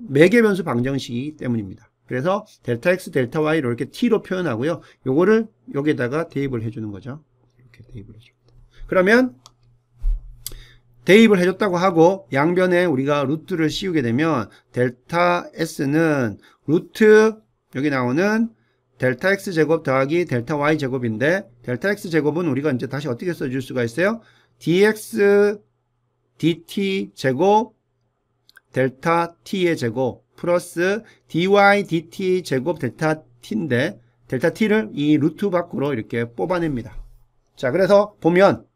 Speaker 1: 매개변수 방정식이기 때문입니다. 그래서 델타 x, 델타 y를 이렇게 t로 표현하고요. 요거를 여기에다가 대입을 해주는 거죠. 이렇게 대입을 해줍니다. 그러면 대입을 해줬다고 하고 양변에 우리가 루트를 씌우게 되면 델타 s는 루트 여기 나오는 델타 x 제곱 더하기 델타 y 제곱인데 델타 x 제곱은 우리가 이제 다시 어떻게 써줄 수가 있어요? dx dt 제곱 델타 t의 제곱 플러스 dy dt 제곱 델타 t인데 델타 t를 이 루트 밖으로 이렇게 뽑아냅니다. 자, 그래서 보면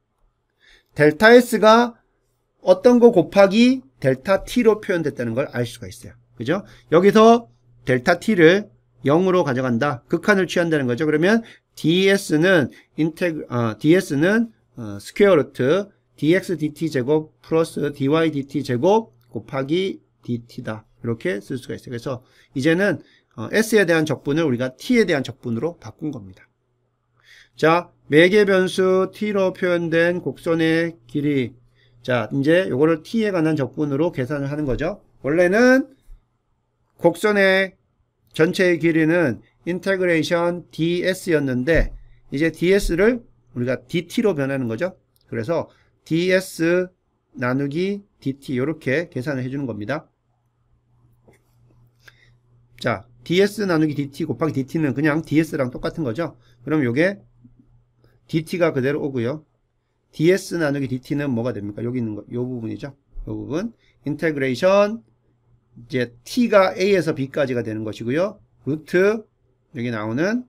Speaker 1: 델타 s가 어떤 거 곱하기 델타 t로 표현됐다는 걸 알 수가 있어요. 그죠? 여기서 델타 t를 0으로 가져간다. 극한을 취한다는 거죠. 그러면 ds는 스퀘어 루트 dx dt 제곱 플러스 dy dt 제곱 곱하기 dt다. 이렇게 쓸 수가 있어요. 그래서 이제는 s에 대한 적분을 우리가 t에 대한 적분으로 바꾼 겁니다. 자, 매개변수 t로 표현된 곡선의 길이. 자, 이제 요거를 t에 관한 적분으로 계산을 하는 거죠. 원래는 곡선의 전체의 길이는 인테그레이션 ds였는데 이제 ds를 우리가 dt로 변하는 거죠. 그래서 ds 나누기 dt 이렇게 계산을 해주는 겁니다. 자, ds 나누기 dt 곱하기 dt는 그냥 ds랑 똑같은 거죠. 그럼 요게 dt가 그대로 오고요. ds 나누기 dt는 뭐가 됩니까? 여기 있는 거, 요 부분이죠. 요 부분. 인테그레이션, 이제 t가 a에서 b까지가 되는 것이고요. 루트, 여기 나오는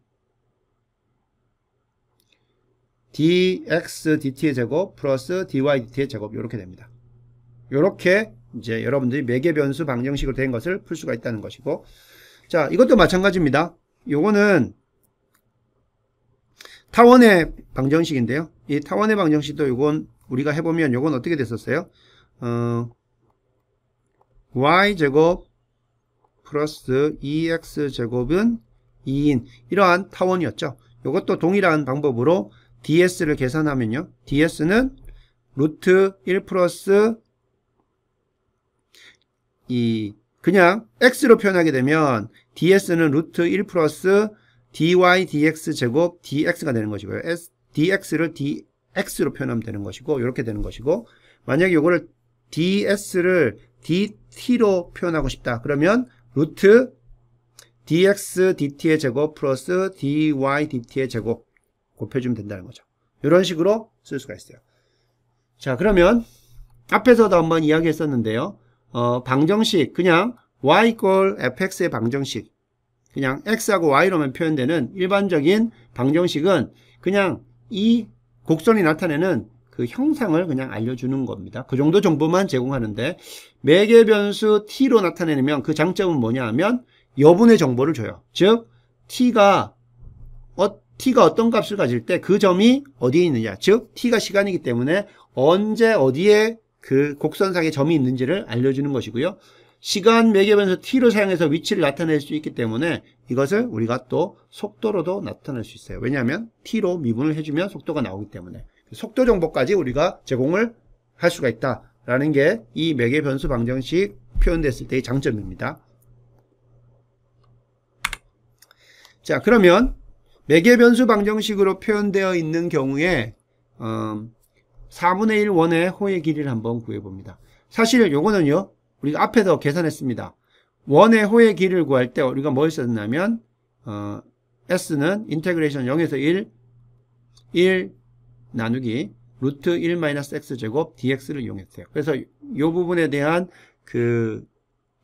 Speaker 1: dx dt의 제곱 플러스 dy dt의 제곱, 이렇게 됩니다. 이렇게 이제 여러분들이 매개변수 방정식으로 된 것을 풀 수가 있다는 것이고, 자, 이것도 마찬가지입니다. 요거는 타원의 방정식인데요. 이 타원의 방정식도 요건 우리가 해보면 요건 어떻게 됐었어요? y제곱 플러스 2x제곱은 2인 이러한 타원이었죠. 요것도 동일한 방법으로 ds를 계산하면요. ds는 루트 1 플러스 그냥 x로 표현하게 되면 ds는 루트 1 플러스 dy dx 제곱 dx가 되는 것이고요. dx를 dx로 표현하면 되는 것이고, 이렇게 되는 것이고, 만약에 이거를 ds를 dt로 표현하고 싶다. 그러면 루트 dx dt의 제곱 플러스 dy dt의 제곱 곱해주면 된다는 거죠. 이런 식으로 쓸 수가 있어요. 자, 그러면 앞에서도 한번 이야기했었는데요. 방정식, 그냥 y 꼴 fx의 방정식, 그냥 x하고 y로만 표현되는 일반적인 방정식은 그냥 이 곡선이 나타내는 그 형상을 그냥 알려주는 겁니다. 그 정도 정보만 제공하는데, 매개변수 t로 나타내면 그 장점은 뭐냐 하면 여분의 정보를 줘요. 즉 t가 어떤 값을 가질 때 그 점이 어디에 있느냐, 즉 t가 시간이기 때문에 언제 어디에 그 곡선상의 점이 있는지를 알려주는 것이고요. 시간 매개변수 t를 사용해서 위치를 나타낼 수 있기 때문에 이것을 우리가 또 속도로도 나타낼 수 있어요. 왜냐하면 t로 미분을 해주면 속도가 나오기 때문에 속도 정보까지 우리가 제공을 할 수가 있다라는 게 이 매개변수 방정식 표현됐을 때의 장점입니다. 자, 그러면 매개변수 방정식으로 표현되어 있는 경우에 4분의 1 원의 호의 길이를 한번 구해봅니다. 사실 요거는요, 우리가 앞에서 계산했습니다. 원의 호의 길이를 구할 때 우리가 뭘 썼냐면 s는 인테그레이션 0에서 1 나누기 루트 1 마이너스 x제곱 dx를 이용했어요. 그래서 이 부분에 대한 그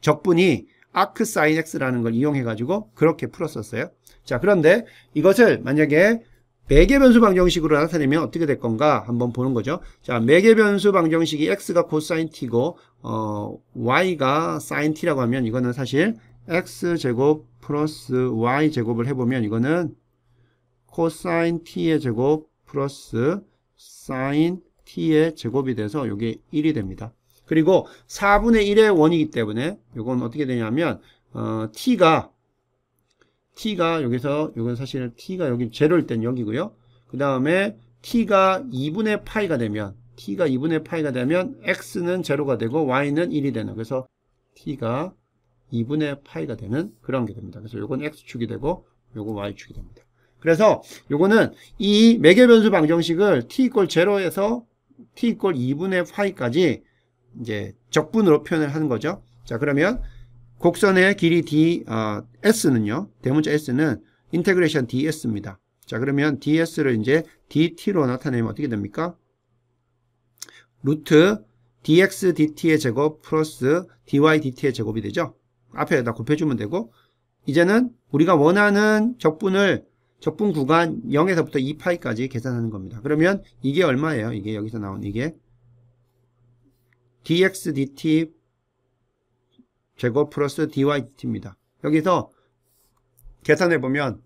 Speaker 1: 적분이 아크 사인 x라는 걸 이용해 가지고 그렇게 풀었었어요. 자, 그런데 이것을 만약에 매개변수 방정식으로 나타내면 어떻게 될 건가 한번 보는 거죠. 자, 매개변수 방정식이 x가 코사인 t고 y가 사인 t라고 하면 이거는 사실 x제곱 플러스 y제곱을 해보면 이거는 코사인 t의 제곱 플러스 사인 t의 제곱이 돼서 이게 1이 됩니다. 그리고 4분의 1의 원이기 때문에 이건 어떻게 되냐면 t가 여기서, 이건 사실 t가 여기 제로일 땐 여기고요. 그 다음에 t가 2분의 파이가 되면 x는 제로가 되고 y는 1이 되는, 그래서 t가 2분의 파이가 되는 그런 게 됩니다. 그래서 요건 x축이 되고 요건 y축이 됩니다. 그래서 요거는 이 매개변수 방정식을 t 이퀄 0에서 t 이퀄 2분의 파이까지 이제 적분으로 표현을 하는 거죠. 자, 그러면 곡선의 길이 s는요, 대문자 s는 인테그레이션 ds입니다. 자, 그러면 ds를 이제 dt로 나타내면 어떻게 됩니까? 루트 dx dt의 제곱 플러스 dy dt의 제곱이 되죠. 앞에다 곱해주면 되고, 이제는 우리가 원하는 적분 구간 0에서부터 2파이까지 계산하는 겁니다. 그러면 이게 얼마예요? 이게 여기서 나온 이게 dx dt 제곱 플러스 dy dt입니다. 여기서 계산해보면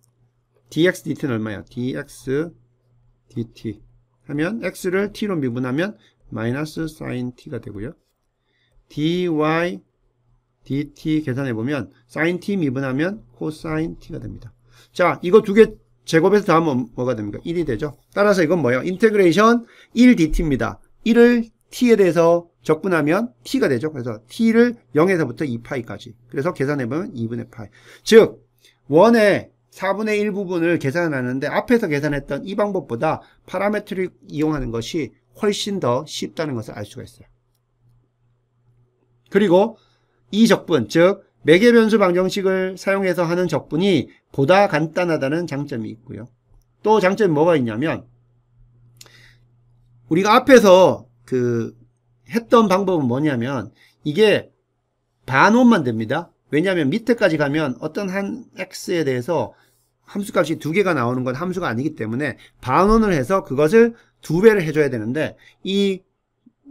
Speaker 1: dx dt는 얼마예요? dx dt 하면 x를 t로 미분하면 마이너스 sin t가 되고요. dy dt 계산해보면 sin t 미분하면 cosine t가 됩니다. 자, 이거 두 개 제곱해서 다 하면 뭐가 됩니까? 1이 되죠. 따라서 이건 뭐예요? 인테그레이션 1 dt입니다. 1을 t에 대해서 적분하면 t가 되죠. 그래서 t를 0에서부터 2파이까지. 그래서 계산해보면 2분의 파이. 즉 원의 4분의 1 부분을 계산하는데 앞에서 계산했던 이 방법보다 파라메트릭 이용하는 것이 훨씬 더 쉽다는 것을 알 수가 있어요. 그리고 이 적분, 즉 매개변수 방정식을 사용해서 하는 적분이 보다 간단하다는 장점이 있고요. 또 장점이 뭐가 있냐면 우리가 앞에서 했던 방법은 뭐냐면 이게 반원만 됩니다. 왜냐하면 밑에까지 가면 어떤 한 x에 대해서 함수값이 두 개가 나오는 건 함수가 아니기 때문에 반원을 해서 그것을 2배를 해줘야 되는데 이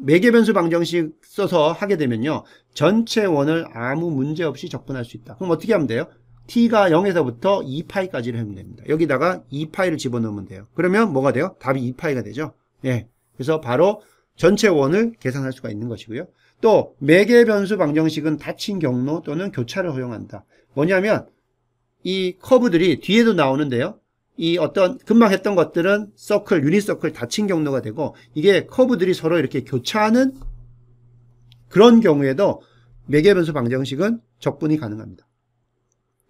Speaker 1: 매개변수 방정식 써서 하게 되면요. 전체 원을 아무 문제 없이 적분할 수 있다. 그럼 어떻게 하면 돼요? t가 0에서부터 2파이까지를 하면 됩니다. 여기다가 2파이를 집어넣으면 돼요. 그러면 뭐가 돼요? 답이 2파이가 되죠. 예. 그래서 바로 전체 원을 계산할 수가 있는 것이고요. 또 매개변수 방정식은 닫힌 경로 또는 교차를 허용한다. 뭐냐면 이 커브들이 뒤에도 나오는데요. 이 어떤 금방 했던 것들은 서클, 유닛서클 닫힌 경로가 되고 이게 커브들이 서로 이렇게 교차하는 그런 경우에도 매개변수 방정식은 적분이 가능합니다.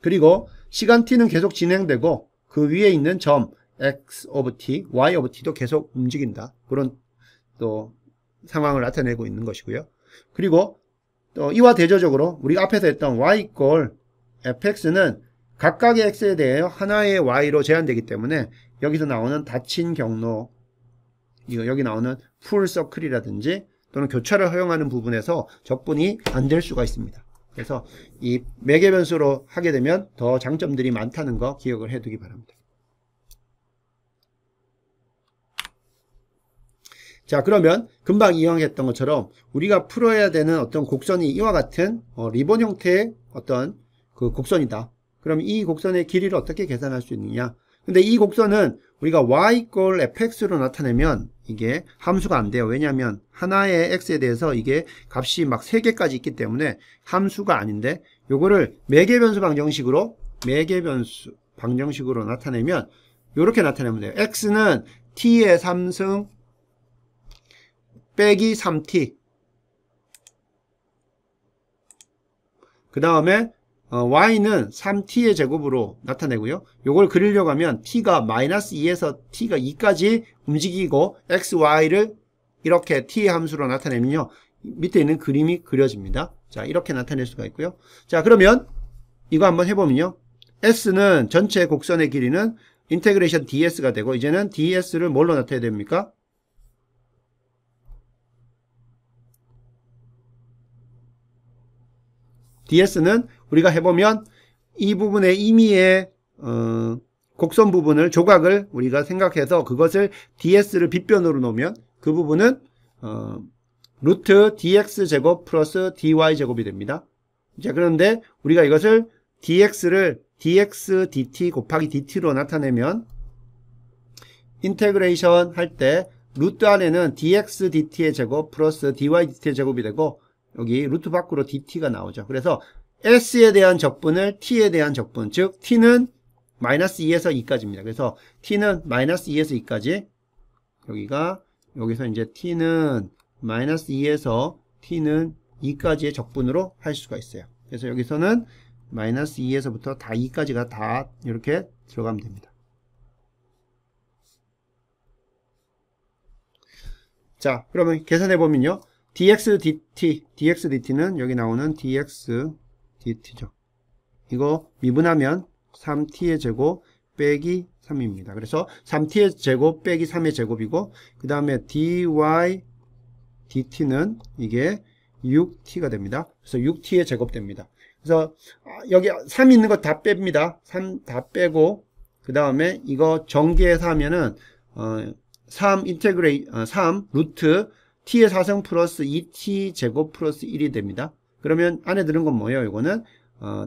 Speaker 1: 그리고 시간 t는 계속 진행되고 그 위에 있는 점 x of t, y of t도 계속 움직인다. 그런 또 상황을 나타내고 있는 것이고요. 그리고 또 이와 대조적으로 우리가 앞에서 했던 y equal fx는 각각의 x에 대해 하나의 y로 제한되기 때문에 여기서 나오는 닫힌 경로, 여기 나오는 풀 서클이라든지 또는 교차를 허용하는 부분에서 적분이 안 될 수가 있습니다. 그래서 이 매개변수로 하게 되면 더 장점들이 많다는 거 기억을 해두기 바랍니다. 자, 그러면 금방 이용했던 것처럼 우리가 풀어야 되는 어떤 곡선이 이와 같은 리본 형태의 어떤 그 곡선이다. 그럼 이 곡선의 길이를 어떻게 계산할 수 있느냐? 근데 이 곡선은 우리가 y equal fx로 나타내면 이게 함수가 안 돼요. 왜냐하면 하나의 x에 대해서 이게 값이 막 3개까지 있기 때문에 함수가 아닌데 요거를 매개변수 방정식으로 나타내면 요렇게 나타내면 돼요. x는 t의 3승 빼기 3t 그 다음에 y는 3t의 제곱으로 나타내고요. 요걸 그리려고 하면 t가 마이너스 2에서 t가 2까지 움직이고 xy를 이렇게 t의 함수로 나타내면요. 밑에 있는 그림이 그려집니다. 자, 이렇게 나타낼 수가 있고요. 자, 그러면 이거 한번 해보면요. s는 전체 곡선의 길이는 인테그레이션 ds가 되고 이제는 ds를 뭘로 나타내야 됩니까? ds는 우리가 해보면 이 부분의 임의의 곡선 부분을 조각을 우리가 생각해서 그것을 ds를 빗변으로 놓으면 그 부분은 루트 dx제곱 플러스 dy제곱이 됩니다. 자, 그런데 우리가 이것을 dx를 dx dt 곱하기 dt로 나타내면 인테그레이션 할 때 루트 안에는 dx dt의 제곱 플러스 dy dt의 제곱이 되고 여기 루트 밖으로 dt가 나오죠. 그래서 s에 대한 적분을 t에 대한 적분, 즉 t는 마이너스 2에서 2까지입니다. 그래서 t는 마이너스 2에서 2까지 여기서 이제 t는 마이너스 2에서 t는 2까지의 적분으로 할 수가 있어요. 그래서 여기서는 마이너스 2에서부터 다 2까지가 다 이렇게 들어가면 됩니다. 자, 그러면 계산해보면요. dx dt는 여기 나오는 dx dt죠. 이거 미분하면 3t의 제곱 빼기 3입니다. 그래서 3t의 제곱 빼기 3의 제곱이고 그 다음에 dy dt는 이게 6t가 됩니다. 그래서 6t의 제곱 됩니다. 그래서 여기 3 있는 거 다 뺍니다. 3 다 빼고 그 다음에 이거 전개해서 하면은 3 루트 t의 4승 플러스 2t 제곱 플러스 1이 됩니다. 그러면 안에 들은 건 뭐예요? 이거는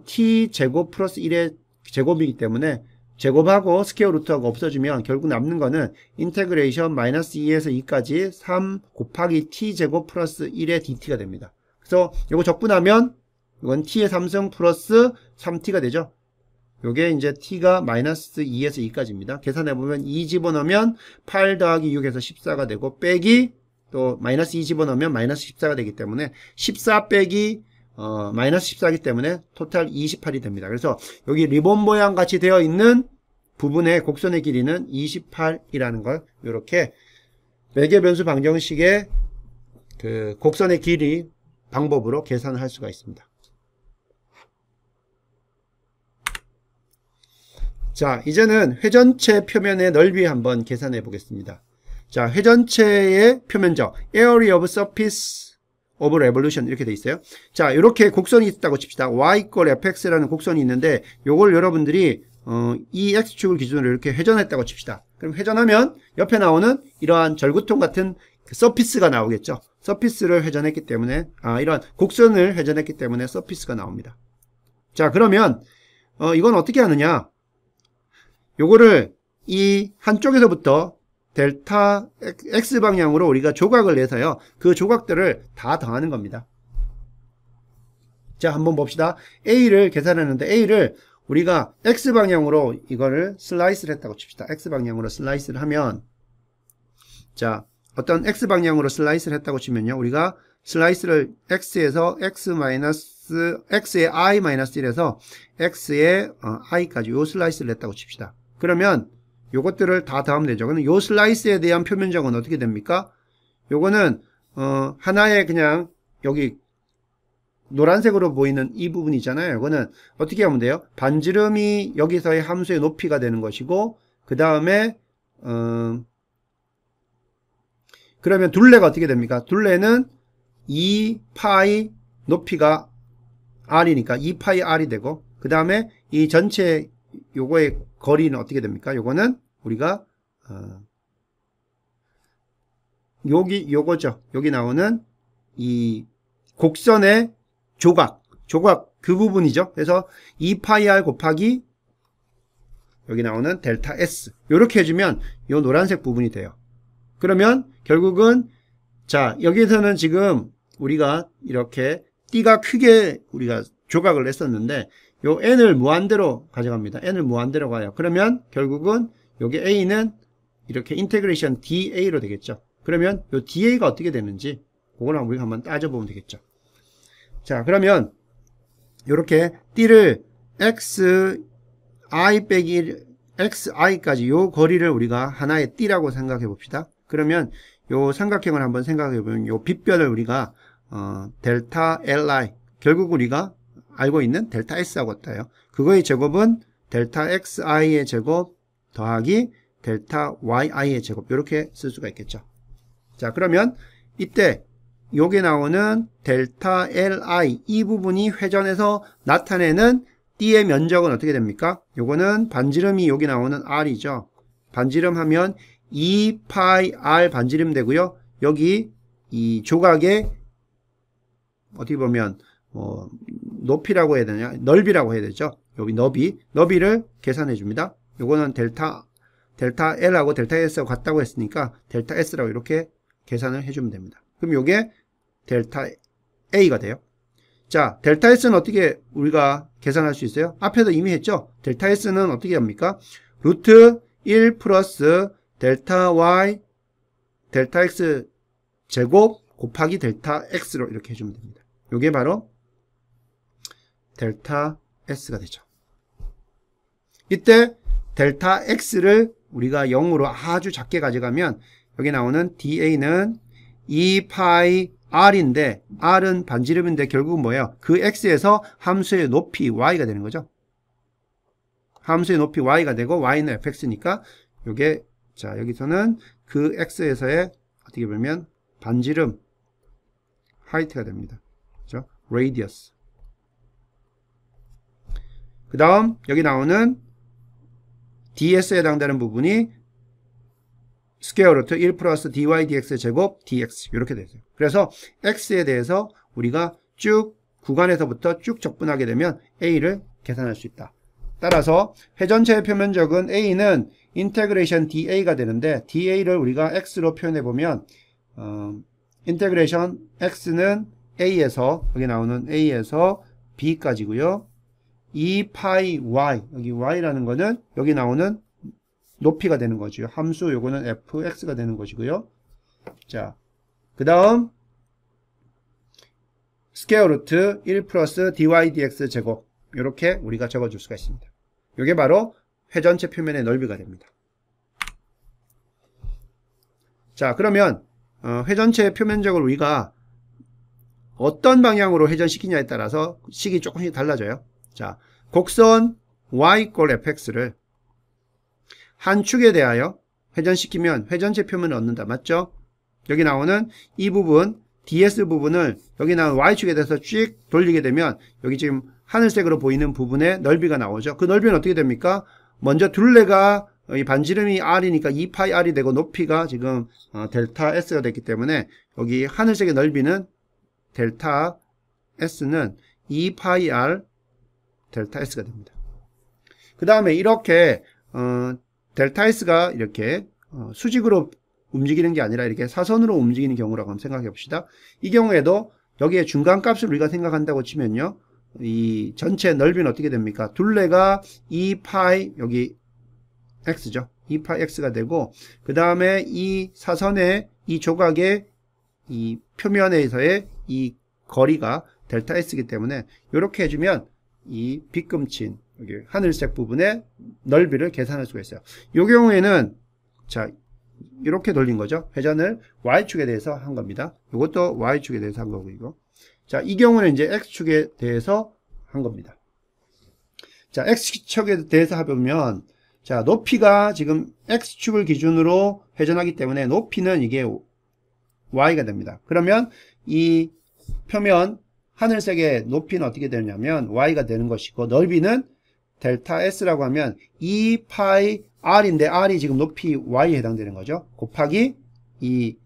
Speaker 1: t 제곱 플러스 1의 제곱이기 때문에 제곱하고 스퀘어 루트하고 없어지면 결국 남는 거는 인테그레이션 마이너스 2에서 2까지 3 곱하기 t 제곱 플러스 1의 dt가 됩니다. 그래서 이거 적분하면 이건 t의 3승 플러스 3t가 되죠. 요게 이제 t가 마이너스 2에서 2까지입니다. 계산해보면 2 집어넣으면 8 더하기 6에서 14가 되고 빼기 또 마이너스 2 집어넣으면 마이너스 14가 되기 때문에 14 빼기 마이너스 14이기 때문에 토탈 28이 됩니다. 그래서 여기 리본 모양 같이 되어 있는 부분의 곡선의 길이는 28이라는 걸 이렇게 매개변수 방정식의 그 곡선의 길이 방법으로 계산을 할 수가 있습니다. 자, 이제는 회전체 표면의 넓이 한번 계산해 보겠습니다. 자, 회전체의 표면적 area of surface of revolution 이렇게 돼 있어요. 자, 이렇게 곡선이 있다고 칩시다. y = fx라는 곡선이 있는데 요걸 여러분들이 이 x축을 기준으로 이렇게 회전했다고 칩시다. 그럼 회전하면 옆에 나오는 이러한 절구통 같은 그 서피스가 나오겠죠. 서피스를 회전했기 때문에 이러한 곡선을 회전했기 때문에 서피스가 나옵니다. 자, 그러면 이건 어떻게 하느냐? 요거를 이 한쪽에서부터 델타 x 방향으로 우리가 조각을 내서요. 그 조각들을 다 더하는 겁니다. 자, 한번 봅시다. a를 계산했는데 a를 우리가 x 방향으로 이거를 슬라이스를 했다고 칩시다. x 방향으로 슬라이스를 하면 자, 어떤 x 방향으로 슬라이스를 했다고 치면요. 우리가 슬라이스를 x에서 x의 i-1에서 x의 i까지 요 슬라이스를 했다고 칩시다. 그러면 요것들을 다 더하면 되죠. 그럼 요 슬라이스에 대한 표면적은 어떻게 됩니까? 요거는 하나의 그냥 여기 노란색으로 보이는 이 부분이 있잖아요. 이거는 어떻게 하면 돼요? 반지름이 여기서의 함수의 높이가 되는 것이고 그 다음에 그러면 둘레가 어떻게 됩니까? 둘레는 2파이 높이가 r이니까 2파이 r이 되고 그 다음에 이 전체 요거의 거리는 어떻게 됩니까? 요거는 우리가 요거죠. 여기 나오는 이 곡선의 조각 그 부분이죠. 그래서 2파이 r 곱하기 여기 나오는 델타 s 요렇게 해주면 요 노란색 부분이 돼요. 그러면 결국은 자, 여기에서는 지금 우리가 이렇게 띠가 크게 우리가 조각을 냈었는데 요 n을 무한대로 가져갑니다. n을 무한대로 가요. 그러면 결국은 여기 a는 이렇게 인테그레이션 da로 되겠죠. 그러면 요 da가 어떻게 되는지 그거랑 우리가 한번 따져보면 되겠죠. 자, 그러면 요렇게 띠를 xi 빼기 xi까지 요 거리를 우리가 하나의 띠라고 생각해 봅시다. 그러면 요 삼각형을 한번 생각해 보면 요 빗변을 우리가 델타 li 결국 우리가 알고 있는 델타 s하고 같아요. 그거의 제곱은 델타 xi의 제곱 더하기 델타 yi의 제곱 이렇게 쓸 수가 있겠죠. 자, 그러면 이때 요게 나오는 델타 li 이 부분이 회전해서 나타내는 띠의 면적은 어떻게 됩니까? 요거는 반지름이 여기 나오는 r이죠. 반지름 하면 2파이 r 반지름 되고요. 여기 이 조각의 어떻게 보면 높이라고 해야 되냐? 넓이라고 해야 되죠. 여기 너비를 계산해 줍니다. 요거는 델타 L하고 델타 S하고 같다고 했으니까 델타 S라고 이렇게 계산을 해주면 됩니다. 그럼 요게 델타 A가 돼요. 자, 델타 S는 어떻게 우리가 계산할 수 있어요? 앞에서 이미 했죠. 델타 S는 어떻게 합니까? 루트 1 플러스 델타 Y 델타 X 제곱 곱하기 델타 X로 이렇게 해주면 됩니다. 요게 바로 델타 S가 되죠. 이때 델타 X를 우리가 0으로 아주 작게 가져가면 여기 나오는 DA는 2파이 R인데 R은 반지름인데 결국은 뭐예요? 그 X에서 함수의 높이 Y가 되는 거죠. 함수의 높이 Y가 되고 Y는 fx니까 요게 자 여기서는 그 X에서의 어떻게 보면 반지름 하이트가 됩니다. 그죠? radius. 그 다음 여기 나오는 ds에 해당되는 부분이 스퀘어 루트 1 플러스 dy dx 제곱 dx 이렇게 되죠. 그래서 x에 대해서 우리가 쭉 구간에서부터 쭉 적분하게 되면 a를 계산할 수 있다. 따라서 회전체의 표면적은 a는 인테그레이션 da가 되는데 da를 우리가 x로 표현해 보면 인테그레이션 x는 a에서 여기 나오는 a에서 b까지고요. 2파이 y 여기 y라는 거는 여기 나오는 높이가 되는 거죠. 함수 요거는 fx가 되는 것이고요. 자, 그 다음 스퀘어 루트 1 플러스 dy dx 제곱 이렇게 우리가 적어줄 수가 있습니다. 이게 바로 회 전체 표면의 넓이가 됩니다. 자, 그러면 회 전체 표면적을 우리가 어떤 방향으로 회전시키냐에 따라서 식이 조금씩 달라져요. 자, 곡선 y = fx를 한 축에 대하여 회전시키면 회전체 표면을 얻는다. 맞죠? 여기 나오는 이 부분 ds 부분을 여기 나오는 y축에 대해서 쭉 돌리게 되면 여기 지금 하늘색으로 보이는 부분의 넓이가 나오죠. 그 넓이는 어떻게 됩니까? 먼저 둘레가 이 반지름이 r이니까 2πr이 되고 높이가 지금 델타 s가 됐기 때문에 여기 하늘색의 넓이는 델타 s는 2πr 델타 s가 됩니다. 그 다음에 이렇게 델타 s가 이렇게 수직으로 움직이는 게 아니라 이렇게 사선으로 움직이는 경우라고 한번 생각해 봅시다. 이 경우에도 여기에 중간값을 우리가 생각한다고 치면요, 이 전체 넓이는 어떻게 됩니까? 둘레가 2π 여기 x죠. 2π x가 되고, 그 다음에 이 사선의 이 조각의 이 표면에서의 이 거리가 델타 s이기 때문에 이렇게 해주면 이 빗금친 여기 하늘색 부분의 넓이를 계산할 수가 있어요. 이 경우에는 자 이렇게 돌린 거죠. 회전을 y축에 대해서 한 겁니다. 이것도 y축에 대해서 한 거고 이거. 자, 이 경우는 이제 x축에 대해서 한 겁니다. 자, x축에 대해서 해보면 자, 높이가 지금 x축을 기준으로 회전하기 때문에 높이는 이게 y가 됩니다. 그러면 이 표면 하늘색의 높이는 어떻게 되냐면 y가 되는 것이고, 넓이는 델타 s라고 하면 2π r인데 r이 지금 높이 y에 해당되는 거죠. 곱하기 이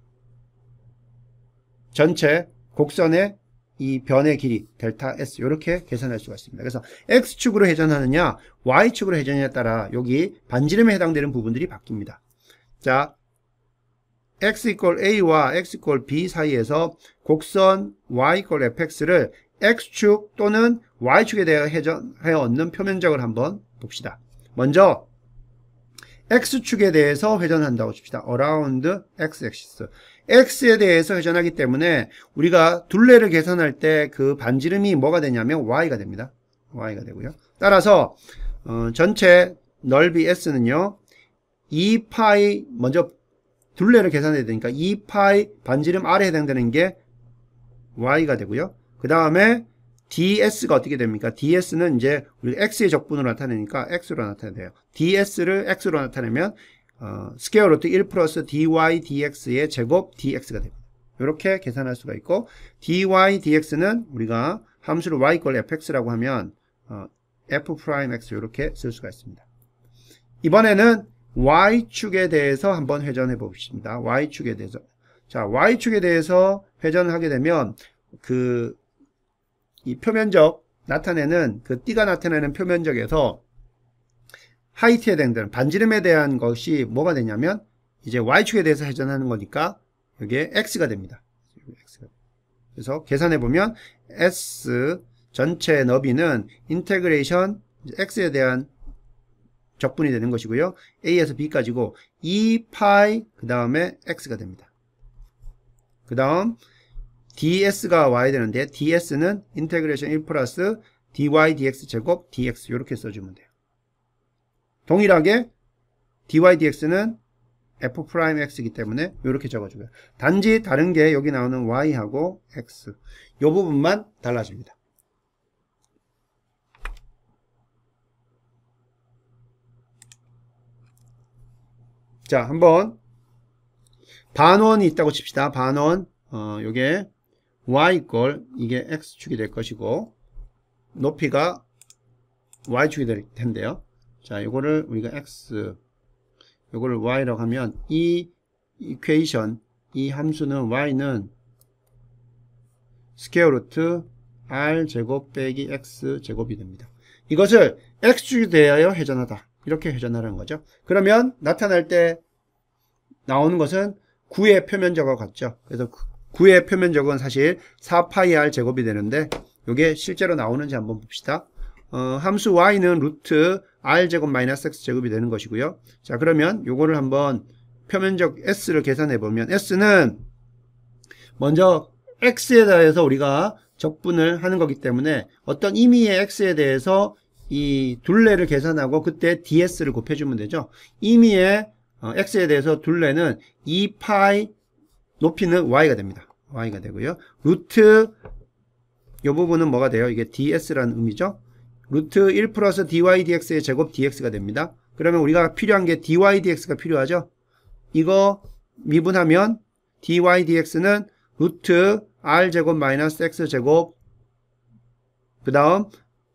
Speaker 1: 전체 곡선의 이 변의 길이 델타 s 이렇게 계산할 수가 있습니다. 그래서 x축으로 회전하느냐 y축으로 회전하느냐에 따라 여기 반지름에 해당되는 부분들이 바뀝니다. 자, x = a와 x = b 사이에서 곡선 y = fx를 x축 또는 y축에 대해 회전하여 얻는 표면적을 한번 봅시다. 먼저 x축에 대해서 회전한다고 칩시다. around x-axis. x에 대해서 회전하기 때문에 우리가 둘레를 계산할 때 그 반지름이 뭐가 되냐면 y가 됩니다. y가 되고요. 따라서 전체 넓이 s는요 2π 먼저 둘레를 계산해야 되니까 2π 반지름 r에 해당되는 게 y가 되고요. 그 다음에 ds가 어떻게 됩니까? ds는 이제 우리 x의 적분으로 나타내니까 x로 나타내야 돼요. ds를 x로 나타내면 스퀘어 루트 1 플러스 dy dx의 제곱 dx가 됩니다. 이렇게 계산할 수가 있고, dy dx는 우리가 함수를 y = fx라고 하면 f'x 이렇게 쓸 수가 있습니다. 이번에는 y축에 대해서 한번 회전해 봅시다. y축에 대해서. 자, y축에 대해서 회전을 하게 되면 이 표면적 나타내는 그 띠가 나타내는 표면적에서 하이트에 해당되는 반지름에 대한 것이 뭐가 되냐면 이제 y축에 대해서 회전하는 거니까 여기에 x가 됩니다. 그래서 계산해 보면 s 전체 너비는 인테그레이션 x에 대한 적분이 되는 것이고요. a에서 b까지고 2π 그 다음에 x가 됩니다. 그 다음 ds가 y 되는데 ds는 인테그레이션 1 플러스 dy dx 제곱 dx 이렇게 써주면 돼요. 동일하게 dy dx는 f'x이기 때문에 이렇게 적어주고요. 단지 다른 게 여기 나오는 y하고 x 이 부분만 달라집니다. 자, 한번 반원이 있다고 칩시다. 반원 요게 y 이게 x축이 될 것이고 높이가 y축이 될 텐데요. 자, 요거를 우리가 x 요거를 y라고 하면 이 이퀘이션 이 함수는 y는 스퀘어 루트 r 제곱 빼기 x 제곱이 됩니다. 이것을 x축에 대하여 회전하다 이렇게 회전하는 거죠. 그러면 나타날 때 나오는 것은 9의 표면적과 같죠. 그래서 9의 표면적은 사실 4πr 제곱이 되는데 이게 실제로 나오는지 한번 봅시다. 함수 y는 루트 r 제곱 마이너스 x 제곱이 되는 것이고요. 자, 그러면 요거를 한번 표면적 s를 계산해 보면 s는 먼저 x에 대해서 우리가 적분을 하는 거기 때문에 어떤 임의의 x에 대해서 이 둘레를 계산하고 그때 ds를 곱해주면 되죠. 임의의 x에 대해서 둘레는 2파이 높이는 y가 됩니다. y가 되고요. 루트 이 부분은 뭐가 돼요? 이게 ds라는 의미죠. 루트 1 플러스 dy dx의 제곱 dx가 됩니다. 그러면 우리가 필요한 게 dy dx가 필요하죠. 이거 미분하면 dy dx는 루트 r제곱 마이너스 x제곱 그 다음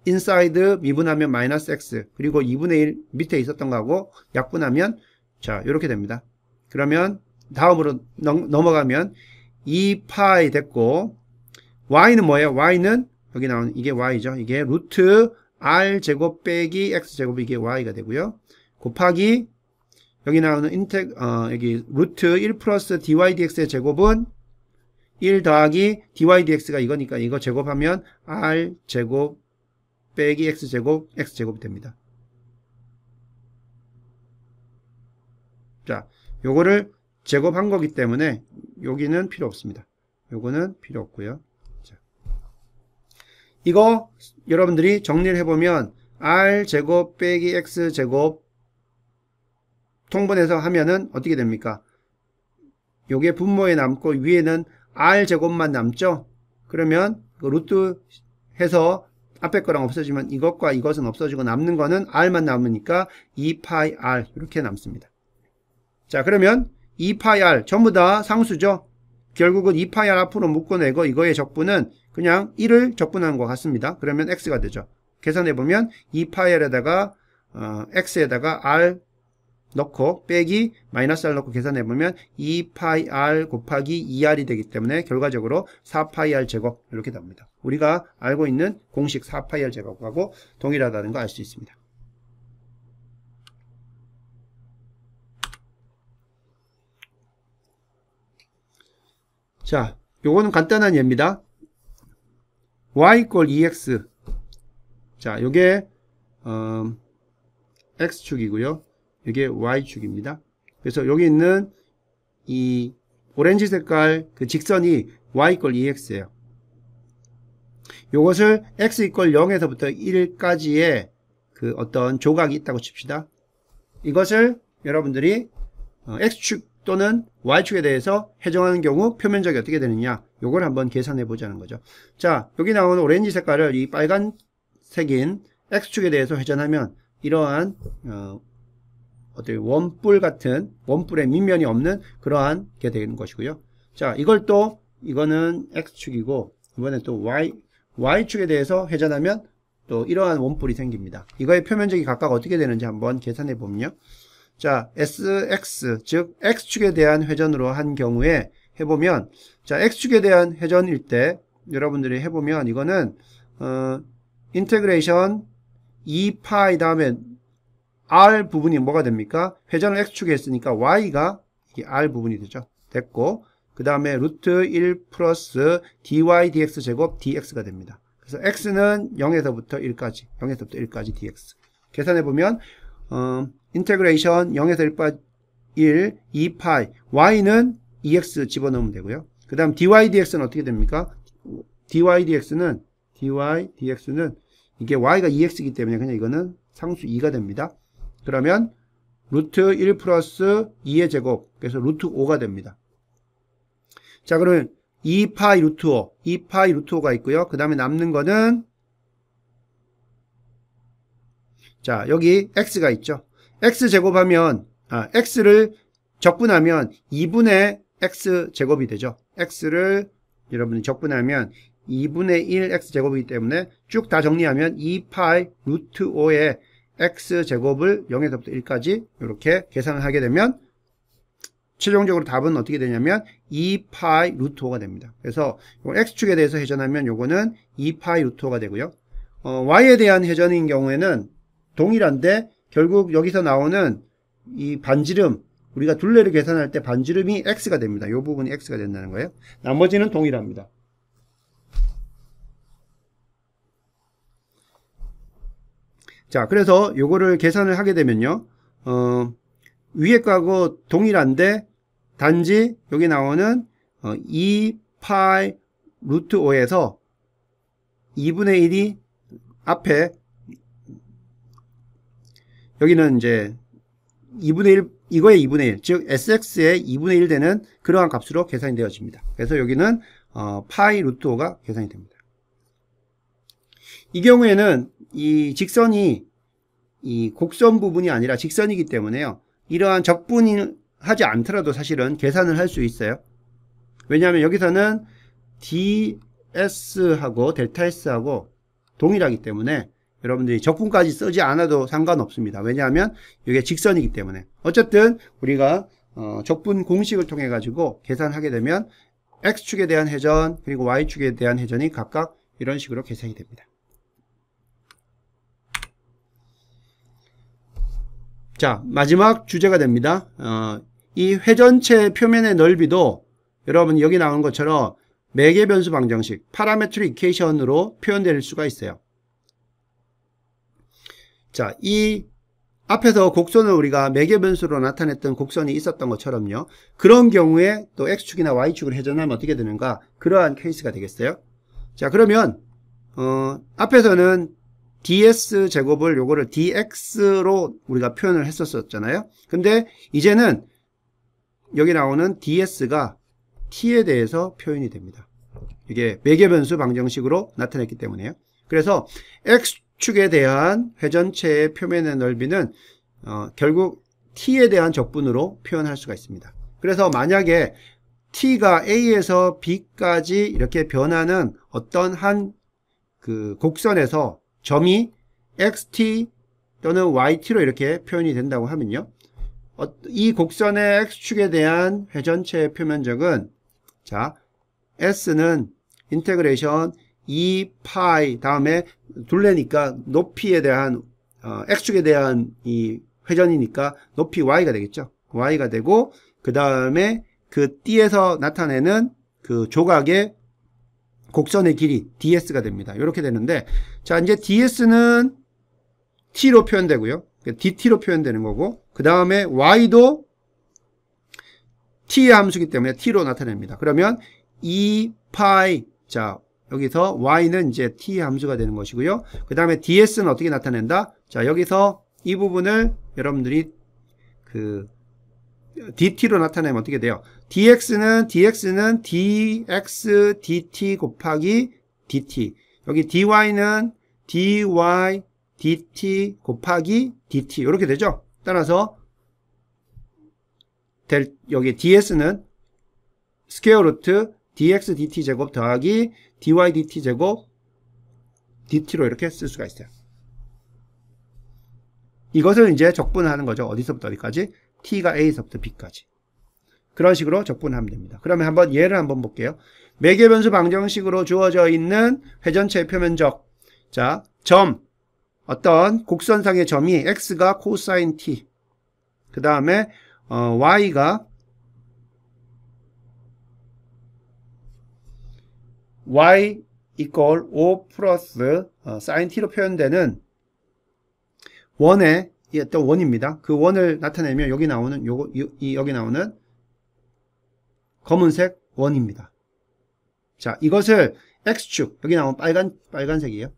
Speaker 1: 인사이드 미분하면 마이너스 x 그리고 2분의 1 밑에 있었던 거하고 약분하면 자 이렇게 됩니다. 그러면 다음으로 넘어가면 2파이 됐고 y는 뭐예요? y는 여기 나오는 이게 y죠. 이게 루트 r제곱 빼기 x제곱 이게 y가 되고요. 곱하기 여기 나오는 여기 루트 1 플러스 dy dx의 제곱은 1 더하기 dy dx가 이거니까 이거 제곱하면 r제곱 빼기 x제곱 x제곱이 됩니다. 자, 요거를 제곱한 거기 때문에 여기는 필요 없습니다. 요거는 필요 없고요. 자, 이거 여러분들이 정리를 해보면 r제곱 빼기 x제곱 통분해서 하면은 어떻게 됩니까? 요게 분모에 남고 위에는 r제곱만 남죠? 그러면 그 루트 해서 앞에 거랑 없어지면 이것과 이것은 없어지고 남는 거는 r만 남으니까 2파이 r 이렇게 남습니다. 자, 그러면 2파이 r 전부 다 상수죠? 결국은 2파이 r 앞으로 묶어내고 이거의 적분은 그냥 1을 적분하는 것 같습니다. 그러면 x가 되죠. 계산해보면 2파이 r에다가 x에다가 r 넣고 빼기 마이너스 r 넣고 계산해보면 2파이 r 곱하기 2r이 되기 때문에 결과적으로 4파이 r 제곱 이렇게 됩니다. 우리가 알고 있는 공식 4파이 r 제곱하고 동일하다는 거 알 수 있습니다. 자, 요거는 간단한 예입니다. y = 2x. 자, 요게 x축이고요. 이게 y축입니다. 그래서 여기 있는 이 오렌지 색깔 그 직선이 y = 2x예요. 요것을 x = 0에서부터 1까지의 그 어떤 조각이 있다고 칩시다. 이것을 여러분들이 x축 또는 y축에 대해서 회전하는 경우 표면적이 어떻게 되느냐 요걸 한번 계산해 보자는 거죠. 자, 여기 나오는 오렌지 색깔을 이 빨간색인 x축에 대해서 회전하면 이러한 어떤 원뿔 같은 원뿔의 밑면이 없는 그러한 게 되는 것이고요. 자, 이걸 또 이거는 x축이고 이번에 또 y축에 대해서 회전하면 또 이러한 원뿔이 생깁니다. 이거의 표면적이 각각 어떻게 되는지 한번 계산해 보면요. 자, sx 즉 x축에 대한 회전으로 한 경우에 해보면 자, x축에 대한 회전일 때 여러분들이 해보면 이거는 인테그레이션 2파이 다음에 r 부분이 뭐가 됩니까? 회전을 x축에 했으니까 y가 이게 r 부분이 되죠. 됐고 그 다음에 루트 1 플러스 dy dx 제곱 dx가 됩니다. 그래서 x는 0에서부터 1까지 dx 계산해보면 인테그레이션 0에서 1까지 1 2파이 y는 2x 집어넣으면 되고요. 그 다음 dy dx는 어떻게 됩니까? dy dx는 이게 y가 2x이기 때문에 그냥 이거는 상수 2가 됩니다. 그러면 루트 1 플러스 2의 제곱 그래서 루트 5가 됩니다. 자, 그러면 2파이 루트 5가 있고요. 그 다음에 남는 거는 자, 여기 x가 있죠. x 제곱하면 x를 적분하면 2분의 x 제곱이 되죠. x를 여러분이 적분하면 2분의 1 x 제곱이기 때문에 쭉 다 정리하면 2파이 루트 5의 x 제곱을 0에서부터 1까지 이렇게 계산을 하게 되면 최종적으로 답은 어떻게 되냐면 2파이 루트 5가 됩니다. 그래서 x축에 대해서 회전하면 요거는 2파이 루트 5가 되고요. y에 대한 회전인 경우에는 동일한데 결국 여기서 나오는 이 반지름 우리가 둘레를 계산할 때 반지름이 x가 됩니다. 이 부분이 x가 된다는 거예요. 나머지는 동일합니다. 자, 그래서 요거를 계산을 하게 되면요. 위에 거하고 동일한데 단지 여기 나오는 2 파이 루트 5에서 2분의 1이 앞에 여기는 이제 2분의 1 이거의 2분의 1 즉 sx의 2분의 1 되는 그러한 값으로 계산이 되어집니다. 그래서 여기는 파이 루트 5가 계산이 됩니다. 이 경우에는 이 직선이 이 곡선 부분이 아니라 직선이기 때문에요. 이러한 적분이 하지 않더라도 사실은 계산을 할 수 있어요. 왜냐하면 여기서는 ds하고 델타 s하고 동일하기 때문에 여러분들이 적분까지 쓰지 않아도 상관없습니다. 왜냐하면 이게 직선이기 때문에. 어쨌든 우리가 적분 공식을 통해 가지고 계산하게 되면 x축에 대한 회전 그리고 y축에 대한 회전이 각각 이런 식으로 계산이 됩니다. 자, 마지막 주제가 됩니다. 이 회전체 표면의 넓이도 여러분 여기 나오는 것처럼 매개변수 방정식 파라메트릭 이퀘이션으로 표현될 수가 있어요. 자, 이 앞에서 곡선을 우리가 매개변수로 나타냈던 곡선이 있었던 것처럼요. 그런 경우에 또 x축이나 y축을 회전하면 어떻게 되는가? 그러한 케이스가 되겠어요. 자, 그러면 앞에서는 ds 제곱을 요거를 dx로 우리가 표현을 했었잖아요. 근데 이제는 여기 나오는 ds가 t에 대해서 표현이 됩니다. 이게 매개변수 방정식으로 나타냈기 때문에요. 그래서 x축에 대한 회전체의 표면의 넓이는 결국 t에 대한 적분으로 표현할 수가 있습니다. 그래서 만약에 t가 a에서 b까지 이렇게 변하는 어떤 한 그 곡선에서 점이 xt 또는 yt로 이렇게 표현이 된다고 하면요. 이 곡선의 x축에 대한 회전체의 표면적은 자, s는 인테그레이션 2파이 다음에 둘레니까 높이에 대한 x축에 대한 이 회전이니까 높이 y가 되겠죠. y가 되고 그 다음에 그 띠에서 나타내는 그 조각의 곡선의 길이 ds가 됩니다. 이렇게 되는데 자, 이제 ds는 t로 표현되고요. dt로 표현되는 거고 그 다음에 y도 t의 함수이기 때문에 t로 나타냅니다. 그러면 2파이 자, 여기서 y는 이제 t의 함수가 되는 것이고요. 그 다음에 ds는 어떻게 나타낸다? 자, 여기서 이 부분을 여러분들이 그 dt로 나타내면 어떻게 돼요? dx는 dx dt 곱하기 dt. 여기 dy는 dy dt 곱하기 dt. 이렇게 되죠? 따라서 여기 ds는 스퀘어 루트 dx dt 제곱 더하기 dy dt 제곱 dt로 이렇게 쓸 수가 있어요. 이것을 이제 적분하는 거죠. 어디서부터 어디까지? t가 a에서부터 b까지. 그런 식으로 적분하면 됩니다. 그러면 한번 예를 한번 볼게요. 매개변수 방정식으로 주어져 있는 회전체의 표면적. 자, 점. 어떤 곡선상의 점이 x가 코사인 t. 그 다음에 y가 y equal 5 플러스 sin t로 표현되는 원의 어떤 원입니다. 그 원을 나타내면 여기 나오는 여기 나오는 검은색 원입니다. 자, 이것을 x축 여기 나온 빨간색이에요.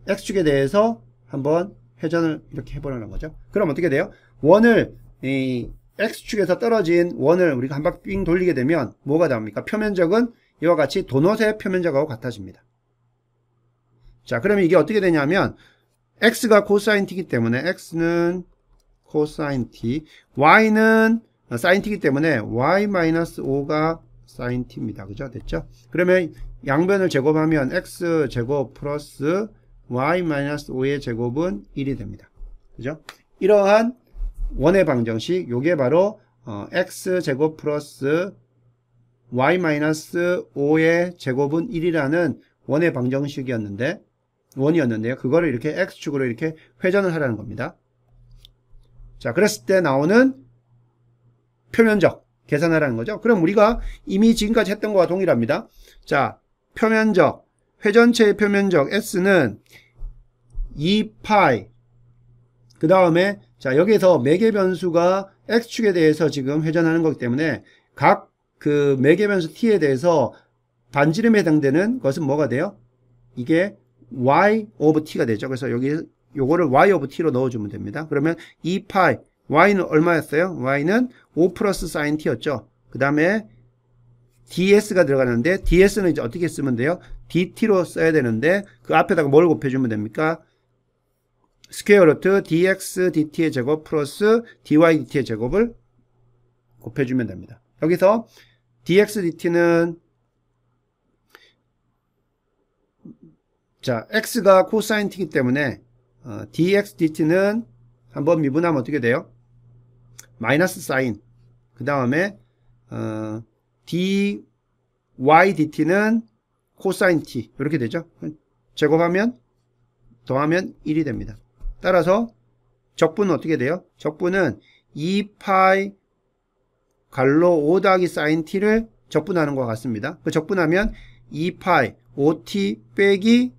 Speaker 1: x축에 대해서 한번 회전을 이렇게 해보라는 거죠. 그럼 어떻게 돼요? 원을 이 x축에서 떨어진 원을 우리가 한 바퀴 삥 돌리게 되면 뭐가 나옵니까? 표면적은 이와 같이 도넛의 표면적하고 같아집니다. 자, 그러면 이게 어떻게 되냐면 x가 코사인 t이기 때문에 x는 코사인 t, y는 사인 t이기 때문에 y-5가 사인 t입니다. 그죠? 됐죠? 그러면 양변을 제곱하면 x 제곱 플러스 y-5의 제곱은 1이 됩니다. 그죠? 이러한 원의 방정식, 요게 바로 x 제곱 플러스 y-5의 제곱은 1이라는 원의 원이었는데요. 그거를 이렇게 x축으로 이렇게 회전을 하라는 겁니다. 자, 그랬을 때 나오는 표면적 계산하라는 거죠. 그럼 우리가 이미 지금까지 했던 거와 동일합니다. 자, 표면적, 회전체의 표면적 s는 2파이. 그 다음에 자, 여기에서 매개변수가 x축에 대해서 지금 회전하는 거기 때문에 각 그 매개변수 t에 대해서 반지름에 해당되는 것은 뭐가 돼요? 이게 y of t가 되죠. 그래서 여기 요거를 y of t로 넣어주면 됩니다. 그러면 2파이 y는 얼마였어요? y는 5 플러스 sin t였죠. 그 다음에 ds가 들어가는데 ds는 이제 어떻게 쓰면 돼요? dt로 써야 되는데 그 앞에다가 뭘 곱해주면 됩니까? 스퀘어 루트 dx dt의 제곱 플러스 dy dt의 제곱을 곱해주면 됩니다. 여기서 dx dt는 자 x가 코사인 t이기 때문에 dx dt는 한번 미분하면 어떻게 돼요? 마이너스 사인 그 다음에 dy dt는 코사인 t 이렇게 되죠. 제곱하면 더하면 1이 됩니다. 따라서 적분은 어떻게 돼요? 적분은 2파이 갈로 5 더하기 사인 t를 적분하는 것 같습니다. 그 적분하면 2파이 5t 빼기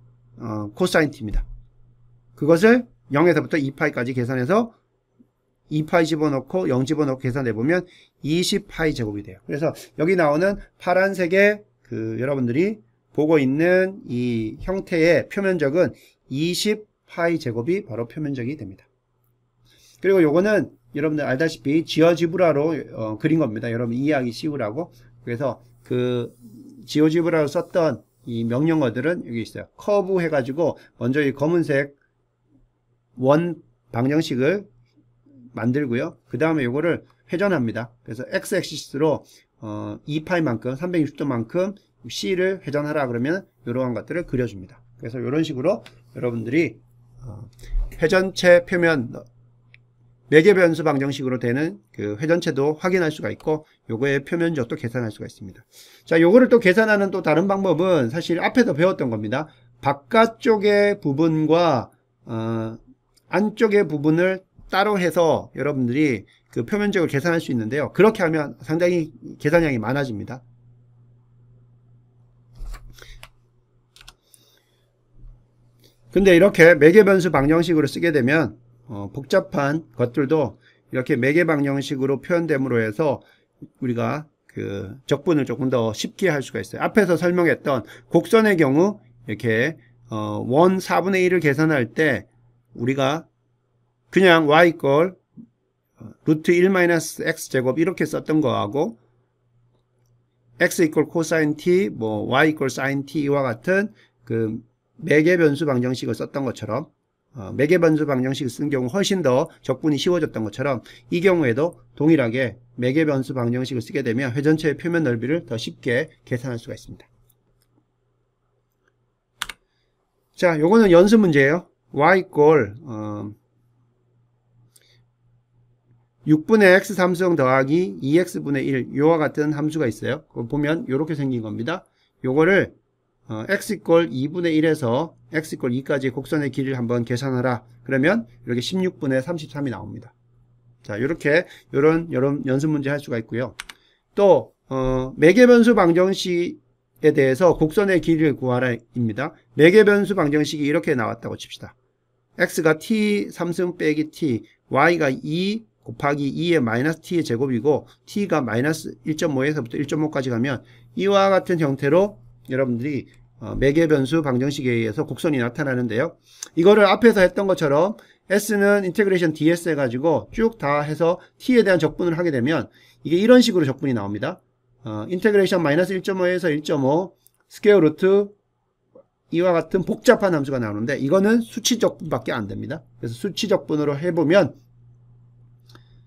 Speaker 1: 코사인 t입니다. 그것을 0에서부터 2파이까지 계산해서 2파이 집어넣고 0 집어넣고 계산해보면 20파이 제곱이 돼요. 그래서 여기 나오는 파란색의 그 여러분들이 보고 있는 이 형태의 표면적은 20파이 제곱이 바로 표면적이 됩니다. 그리고 요거는 여러분들 알다시피 지오지브라로 그린 겁니다. 여러분 이해하기 쉬우라고. 그래서 그 지오지브라로 썼던 이 명령어들은 여기 있어요. 커브 해가지고 먼저 이 검은색 원 방정식을 만들고요. 그 다음에 요거를 회전합니다. 그래서 x-액시스로 2파이만큼 360도만큼 C를 회전하라 그러면 이러한 것들을 그려줍니다. 그래서 이런 식으로 여러분들이 회전체 표면 매개변수 방정식으로 되는 그 회전체도 확인할 수가 있고 요거의 표면적도 계산할 수가 있습니다. 자, 요거를 또 계산하는 또 다른 방법은 사실 앞에서 배웠던 겁니다. 바깥쪽의 부분과 안쪽의 부분을 따로 해서 여러분들이 그 표면적을 계산할 수 있는데요. 그렇게 하면 상당히 계산량이 많아집니다. 근데 이렇게 매개변수 방정식으로 쓰게 되면 복잡한 것들도 이렇게 매개 방정식으로 표현됨으로 해서 우리가 그 적분을 조금 더 쉽게 할 수가 있어요. 앞에서 설명했던 곡선의 경우 이렇게 원 4분의 1을 계산할 때 우리가 그냥 y 걸 루트 1 마이너스 x 제곱 이렇게 썼던 거하고 x 이퀄 코사인 t, 뭐 y 이퀄 사인 t와 같은 그 매개변수 방정식을 썼던 것처럼 매개변수 방정식을 쓴 경우 훨씬 더 적분이 쉬워졌던 것처럼 이 경우에도 동일하게 매개변수 방정식을 쓰게 되면 회전체의 표면 넓이를 더 쉽게 계산할 수가 있습니다. 자, 요거는 연습 문제예요. y 이퀄 6분의 x 3승 더하기 2x분의 1 요와 같은 함수가 있어요. 보면 요렇게 생긴 겁니다. 요거를 x 이퀄 2분의 1에서 x 이퀄 2까지 곡선의 길이를 한번 계산하라. 그러면 이렇게 16분의 33이 나옵니다. 자, 요렇게 요런 연습 문제 할 수가 있고요. 또 매개변수 방정식에 대해서 곡선의 길이를 구하라입니다. 매개변수 방정식이 이렇게 나왔다고 칩시다. x가 t 3승 빼기 t, y가 2 곱하기 2의 마이너스 t의 제곱이고 t가 마이너스 1.5에서부터 1.5까지 가면 이와 같은 형태로 여러분들이 매개변수 방정식에 의해서 곡선이 나타나는데요. 이거를 앞에서 했던 것처럼 s는 인테그레이션 ds 해가지고 쭉 다 해서 t에 대한 적분을 하게 되면 이게 이런 식으로 적분이 나옵니다. 인테그레이션 마이너스 1.5에서 1.5 스퀘어 루트 이와 같은 복잡한 함수가 나오는데 이거는 수치 적분밖에 안 됩니다. 그래서 수치 적분으로 해보면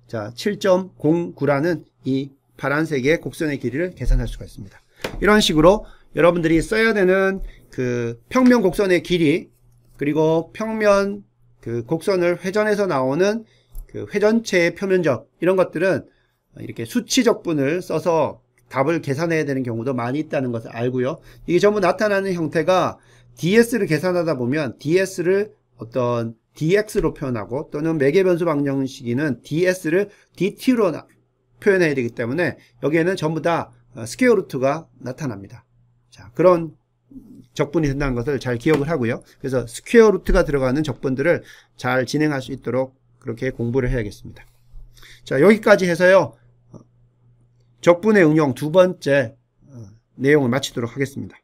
Speaker 1: 자 7.09라는 이 파란색의 곡선의 길이를 계산할 수가 있습니다. 이런 식으로 여러분들이 써야 되는 그 평면 곡선의 길이 그리고 평면 그 곡선을 회전해서 나오는 그 회전체의 표면적 이런 것들은 이렇게 수치 적분을 써서 답을 계산해야 되는 경우도 많이 있다는 것을 알고요. 이게 전부 나타나는 형태가 ds를 계산하다 보면 ds를 어떤 dx로 표현하고 또는 매개변수 방정식이는 ds를 dt로 표현해야 되기 때문에 여기에는 전부 다 스퀘어 루트가 나타납니다. 자, 그런 적분이 된다는 것을 잘 기억을 하고요. 그래서 스퀘어 루트가 들어가는 적분들을 잘 진행할 수 있도록 그렇게 공부를 해야겠습니다. 자, 여기까지 해서요. 적분의 응용 두 번째 내용을 마치도록 하겠습니다.